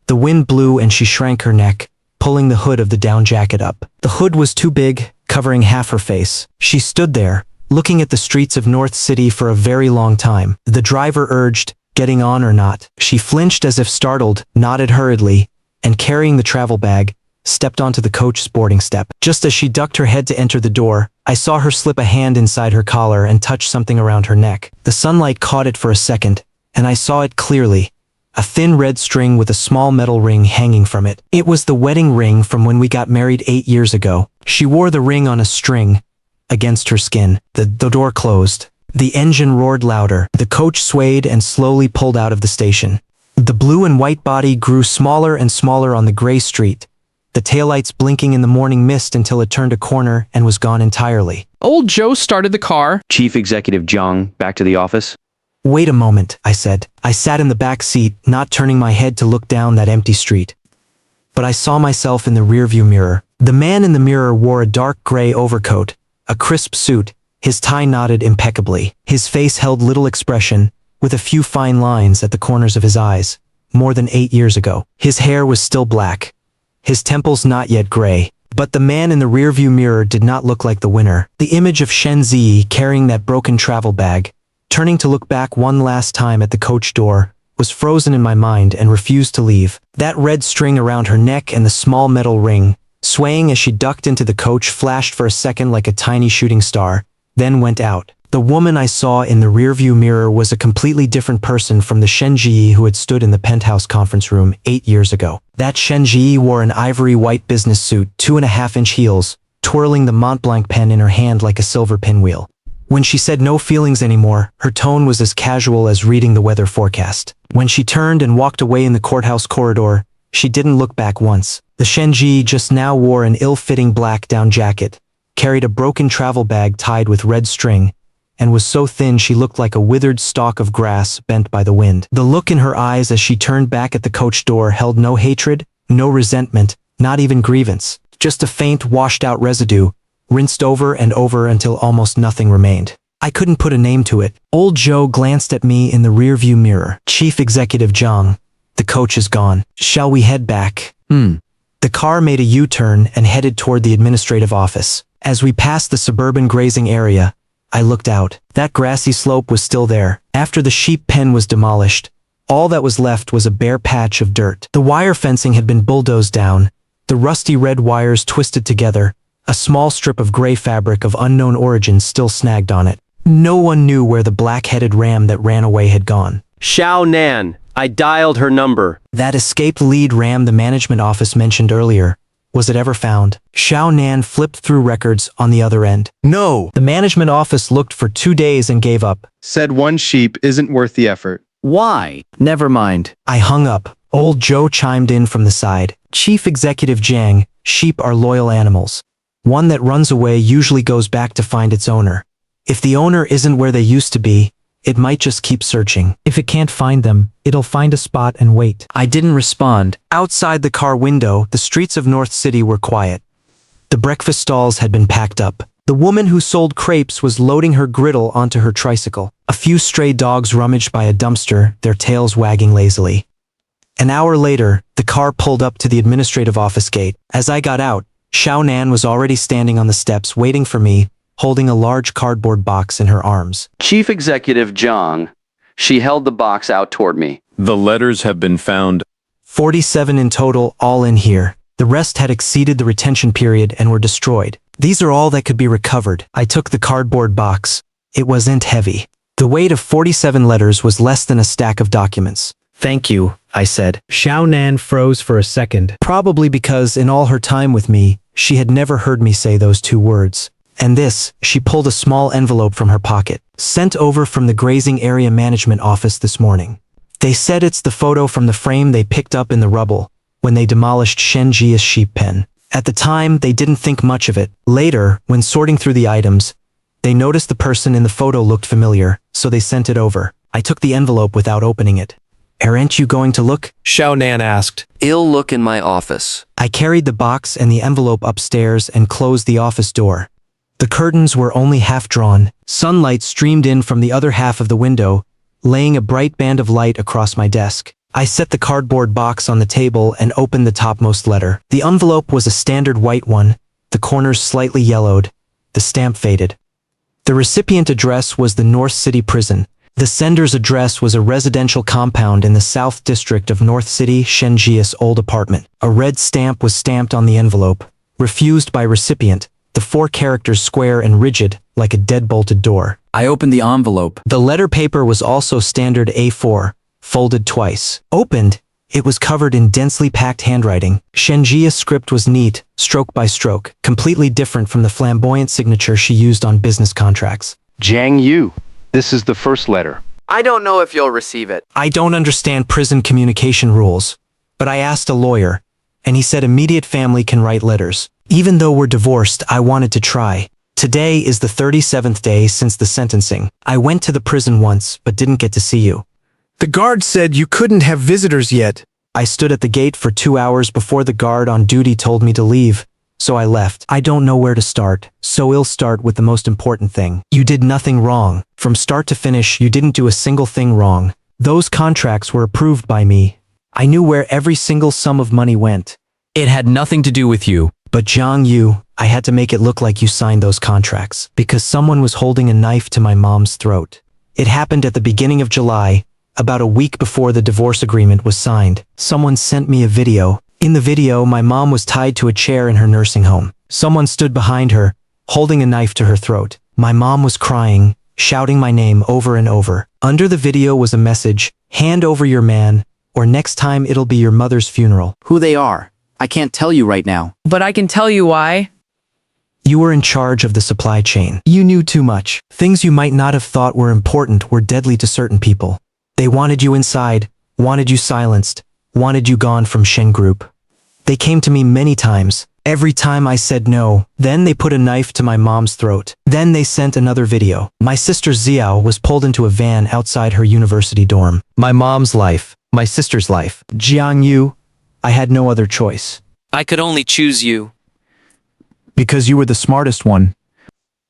The wind blew and she shrank her neck, pulling the hood of the down jacket up. The hood was too big, covering half her face. She stood there, looking at the streets of North City for a very long time. The driver urged, getting on or not. She flinched as if startled, nodded hurriedly, and carrying the travel bag, stepped onto the coach sporting step. Just as she ducked her head to enter the door, I saw her slip a hand inside her collar and touch something around her neck. The sunlight caught it for a second, and I saw it clearly. A thin red string with a small metal ring hanging from it. It was the wedding ring from when we got married 8 years ago. She wore the ring on a string against her skin. The door closed. The engine roared louder. The coach swayed and slowly pulled out of the station. The blue and white body grew smaller and smaller on the gray street, the taillights blinking in the morning mist until it turned a corner and was gone entirely. Old Joe started the car. Chief Executive Zhang, back to the office? Wait a moment, I said. I sat in the back seat, not turning my head to look down that empty street. But I saw myself in the rearview mirror. The man in the mirror wore a dark gray overcoat, a crisp suit, his tie knotted impeccably. His face held little expression, with a few fine lines at the corners of his eyes. More than 8 years ago. His hair was still black, his temples not yet gray. But the man in the rearview mirror did not look like the winner. The image of Shen Zhiyi carrying that broken travel bag, turning to look back one last time at the coach door, was frozen in my mind and refused to leave. That red string around her neck and the small metal ring, swaying as she ducked into the coach, flashed for a second like a tiny shooting star, then went out. The woman I saw in the rearview mirror was a completely different person from the Shen Zhiyi who had stood in the penthouse conference room 8 years ago. That Shen Zhiyi wore an ivory white business suit, 2.5-inch heels, twirling the Mont Blanc pen in her hand like a silver pinwheel. When she said no feelings anymore, her tone was as casual as reading the weather forecast. When she turned and walked away in the courthouse corridor, she didn't look back once. The Shen Zhiyi just now wore an ill-fitting black down jacket, carried a broken travel bag tied with red string, and was so thin she looked like a withered stalk of grass bent by the wind. The look in her eyes as she turned back at the coach door held no hatred, no resentment, not even grievance, just a faint washed-out residue, rinsed over and over until almost nothing remained. I couldn't put a name to it. Old Joe glanced at me in the rearview mirror. Chief Executive Zhang, the coach is gone. Shall we head back? The car made a U-turn and headed toward the administrative office. As we passed the suburban grazing area, I looked out. That grassy slope was still there. After the sheep pen was demolished, all that was left was a bare patch of dirt. The wire fencing had been bulldozed down, the rusty red wires twisted together, a small strip of gray fabric of unknown origin still snagged on it. No one knew where the black-headed ram that ran away had gone. Xiao Nan, I dialed her number. That escaped lead ram the management office mentioned earlier. Was it ever found? Xiao Nan flipped through records on the other end. No! The management office looked for 2 days and gave up. Said one sheep isn't worth the effort. Why? Never mind. I hung up. Old Joe chimed in from the side. Chief Executive Zhang, sheep are loyal animals. One that runs away usually goes back to find its owner. If the owner isn't where they used to be, it might just keep searching. If it can't find them, it'll find a spot and wait. I didn't respond. Outside the car window, the streets of North City were quiet. The breakfast stalls had been packed up. The woman who sold crepes was loading her griddle onto her tricycle. A few stray dogs rummaged by a dumpster, their tails wagging lazily. An hour later, the car pulled up to the administrative office gate. As I got out, Xiao Nan was already standing on the steps waiting for me, holding a large cardboard box in her arms. Chief Executive Zhang. She held the box out toward me. The letters have been found. 47 in total, all in here. The rest had exceeded the retention period and were destroyed. These are all that could be recovered. I took the cardboard box. It wasn't heavy. The weight of 47 letters was less than a stack of documents. Thank you, I said. Xiao Nan froze for a second. Probably because in all her time with me, she had never heard me say those 2 words. And this, she pulled a small envelope from her pocket. Sent over from the grazing area management office this morning. They said it's the photo from the frame they picked up in the rubble when they demolished Shen Zhiyi's sheep pen. At the time, they didn't think much of it. Later, when sorting through the items, they noticed the person in the photo looked familiar, so they sent it over. I took the envelope without opening it. Aren't you going to look? Xiao Nan asked. I'll look in my office. I carried the box and the envelope upstairs and closed the office door. The curtains were only half drawn. Sunlight streamed in from the other half of the window, laying a bright band of light across my desk. I set the cardboard box on the table and opened the topmost letter. The envelope was a standard white one, the corners slightly yellowed, the stamp faded. The recipient address was the North City Prison. The sender's address was a residential compound in the South District of North City, Shen Zhiyi's old apartment. A red stamp was stamped on the envelope. Refused by recipient, the 4 characters square and rigid, like a dead-bolted door. I opened the envelope. The letter paper was also standard A4, folded twice. Opened, it was covered in densely packed handwriting. Shen Zhiyi's script was neat, stroke by stroke, completely different from the flamboyant signature she used on business contracts. Jiang Yu, this is the first letter. I don't know if you'll receive it. I don't understand prison communication rules, but I asked a lawyer, and he said immediate family can write letters. Even though we're divorced, I wanted to try. Today is the 37th day since the sentencing. I went to the prison once, but didn't get to see you. The guard said you couldn't have visitors yet. I stood at the gate for 2 hours before the guard on duty told me to leave, so I left. I don't know where to start, so I'll start with the most important thing. You did nothing wrong. From start to finish, you didn't do a single thing wrong. Those contracts were approved by me. I knew where every single sum of money went. It had nothing to do with you. But Jiang Yu, I had to make it look like you signed those contracts, because someone was holding a knife to my mom's throat. It happened at the beginning of July, about a week before the divorce agreement was signed. Someone sent me a video. In the video, my mom was tied to a chair in her nursing home. Someone stood behind her, holding a knife to her throat. My mom was crying, shouting my name over and over. Under the video was a message, hand over your man, or next time it'll be your mother's funeral. Who they are, I can't tell you right now. But I can tell you why. You were in charge of the supply chain. You knew too much. Things you might not have thought were important were deadly to certain people. They wanted you inside, wanted you silenced, wanted you gone from Shen Group. They came to me many times. Every time I said no, then they put a knife to my mom's throat. Then they sent another video. My sister Xiao was pulled into a van outside her university dorm. My mom's life, my sister's life. Jiang Yu, I had no other choice. I could only choose you. Because you were the smartest one.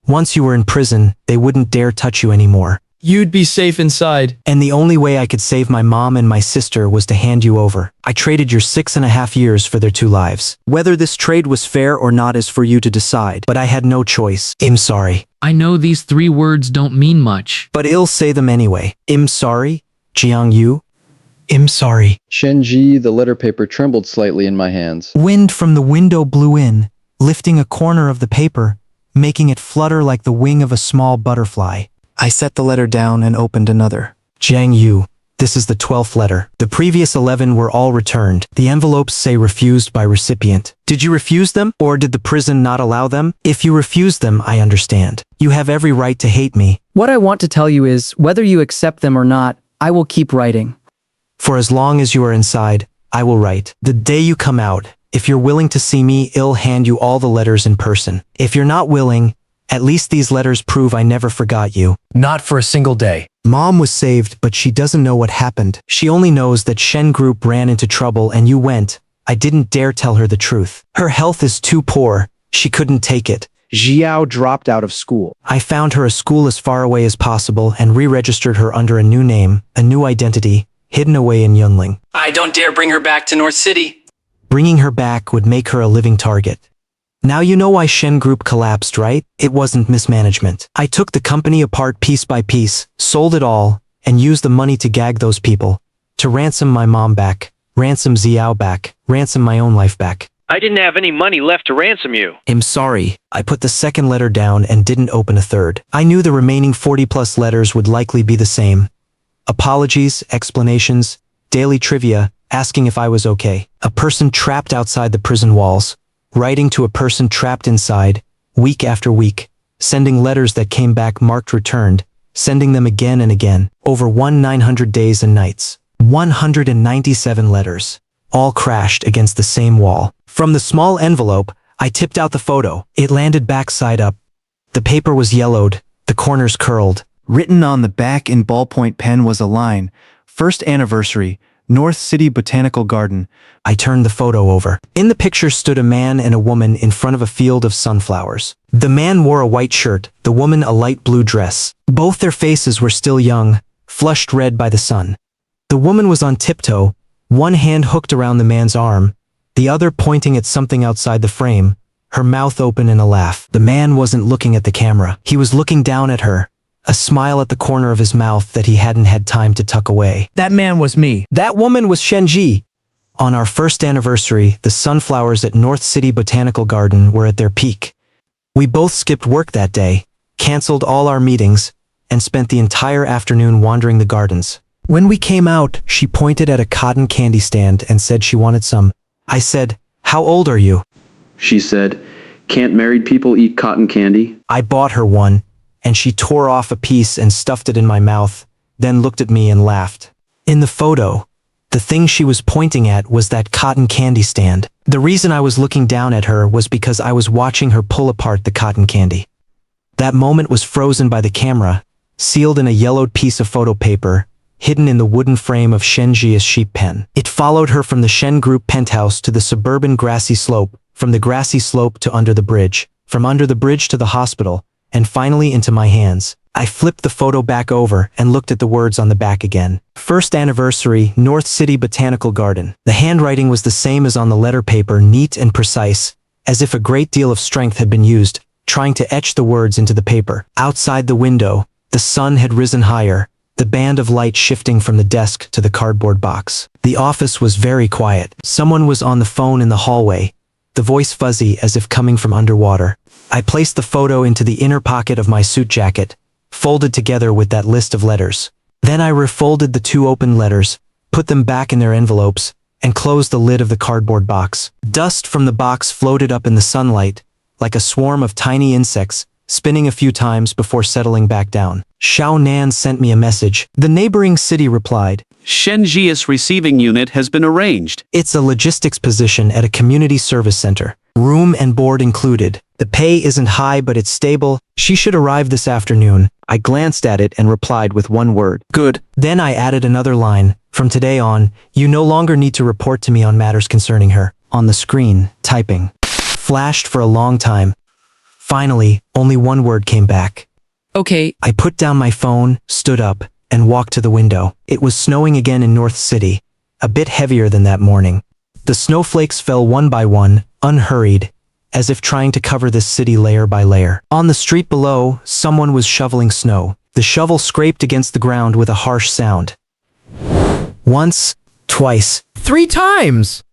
Once you were in prison, they wouldn't dare touch you anymore. You'd be safe inside. And the only way I could save my mom and my sister was to hand you over. I traded your 6.5 years for their 2 lives. Whether this trade was fair or not is for you to decide, but I had no choice. I'm sorry. I know these 3 words don't mean much. But I'll say them anyway. I'm sorry, Jiang Yu. I'm sorry. Shen Zhiyi, the letter paper trembled slightly in my hands. Wind from the window blew in, lifting a corner of the paper, making it flutter like the wing of a small butterfly. I set the letter down and opened another. Jiang Yu, this is the 12th letter. The previous 11 were all returned. The envelopes say refused by recipient. Did you refuse them, or did the prison not allow them? If you refused them, I understand. You have every right to hate me. What I want to tell you is, whether you accept them or not, I will keep writing. For as long as you are inside, I will write. The day you come out, if you're willing to see me, I'll hand you all the letters in person. If you're not willing, at least these letters prove I never forgot you. Not for a single day. Mom was saved, but she doesn't know what happened. She only knows that Shen Group ran into trouble and you went. I didn't dare tell her the truth. Her health is too poor. She couldn't take it. Xiao dropped out of school. I found her a school as far away as possible and re-registered her under a new name, a new identity, hidden away in Yunling. I don't dare bring her back to North City. Bringing her back would make her a living target. Now you know why Shen Group collapsed, right? It wasn't mismanagement. I took the company apart piece by piece, sold it all, and used the money to gag those people, to ransom my mom back, ransom Xiao back, ransom my own life back. I didn't have any money left to ransom you. I'm sorry. I put the second letter down and didn't open a third. I knew the remaining 40+ letters would likely be the same. Apologies, explanations, daily trivia, asking if I was okay. A person trapped outside the prison walls, writing to a person trapped inside, week after week, sending letters that came back marked returned, sending them again and again, over 900 days and nights. 197 letters, all crashed against the same wall. From the small envelope, I tipped out the photo. It landed back side up. The paper was yellowed, the corners curled. Written on the back in ballpoint pen was a line, "First anniversary, North City Botanical Garden." I turned the photo over. In the picture stood a man and a woman in front of a field of sunflowers. The man wore a white shirt, the woman a light blue dress. Both their faces were still young, flushed red by the sun. The woman was on tiptoe, one hand hooked around the man's arm, the other pointing at something outside the frame, her mouth open in a laugh. The man wasn't looking at the camera. He was looking down at her, a smile at the corner of his mouth that he hadn't had time to tuck away. That man was me. That woman was Shen Zhiyi. On our first anniversary, the sunflowers at North City Botanical Garden were at their peak. We both skipped work that day, canceled all our meetings, and spent the entire afternoon wandering the gardens. When we came out, she pointed at a cotton candy stand and said she wanted some. I said, "How old are you?" She said, "Can't married people eat cotton candy?" I bought her one, and she tore off a piece and stuffed it in my mouth, then looked at me and laughed. In the photo, the thing she was pointing at was that cotton candy stand. The reason I was looking down at her was because I was watching her pull apart the cotton candy. That moment was frozen by the camera, sealed in a yellowed piece of photo paper, hidden in the wooden frame of Shen Zhiyi's sheep pen. It followed her from the Shen Group penthouse to the suburban grassy slope, from the grassy slope to under the bridge, from under the bridge to the hospital, and finally into my hands. I flipped the photo back over and looked at the words on the back again. First anniversary, North City Botanical Garden. The handwriting was the same as on the letter paper, neat and precise, as if a great deal of strength had been used, trying to etch the words into the paper. Outside the window, the sun had risen higher, the band of light shifting from the desk to the cardboard box. The office was very quiet. Someone was on the phone in the hallway, the voice fuzzy as if coming from underwater. I placed the photo into the inner pocket of my suit jacket, folded together with that list of letters. Then I refolded the two open letters, put them back in their envelopes, and closed the lid of the cardboard box. Dust from the box floated up in the sunlight, like a swarm of tiny insects, spinning a few times before settling back down. Xiao Nan sent me a message. The neighboring city replied, Shen Zhiyi's receiving unit has been arranged. "It's a logistics position at a community service center. Room and board included. The pay isn't high, but it's stable. She should arrive this afternoon." I glanced at it and replied with one word, "Good." Then I added another line. "From today on, you no longer need to report to me on matters concerning her." On the screen, typing flashed for a long time. Finally, only one word came back. Okay. I put down my phone, stood up, and walked to the window. It was snowing again in North City, a bit heavier than that morning. The snowflakes fell one by one, unhurried, as if trying to cover this city layer by layer. On the street below, someone was shoveling snow. The shovel scraped against the ground with a harsh sound. Once, twice, 3 times!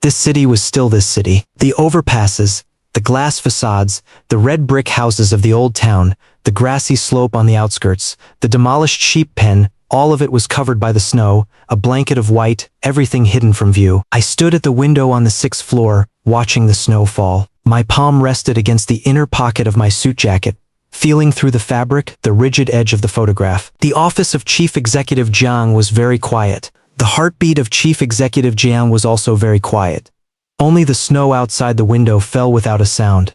This city was still this city. The overpasses, the glass facades, the red brick houses of the old town, the grassy slope on the outskirts, the demolished sheep pen, all of it was covered by the snow, a blanket of white, everything hidden from view. I stood at the window on the 6th floor, watching the snow fall. My palm rested against the inner pocket of my suit jacket, feeling through the fabric, the rigid edge of the photograph. The office of Chief Executive Jiang was very quiet. The heartbeat of Chief Executive Jiang was also very quiet. Only the snow outside the window fell without a sound.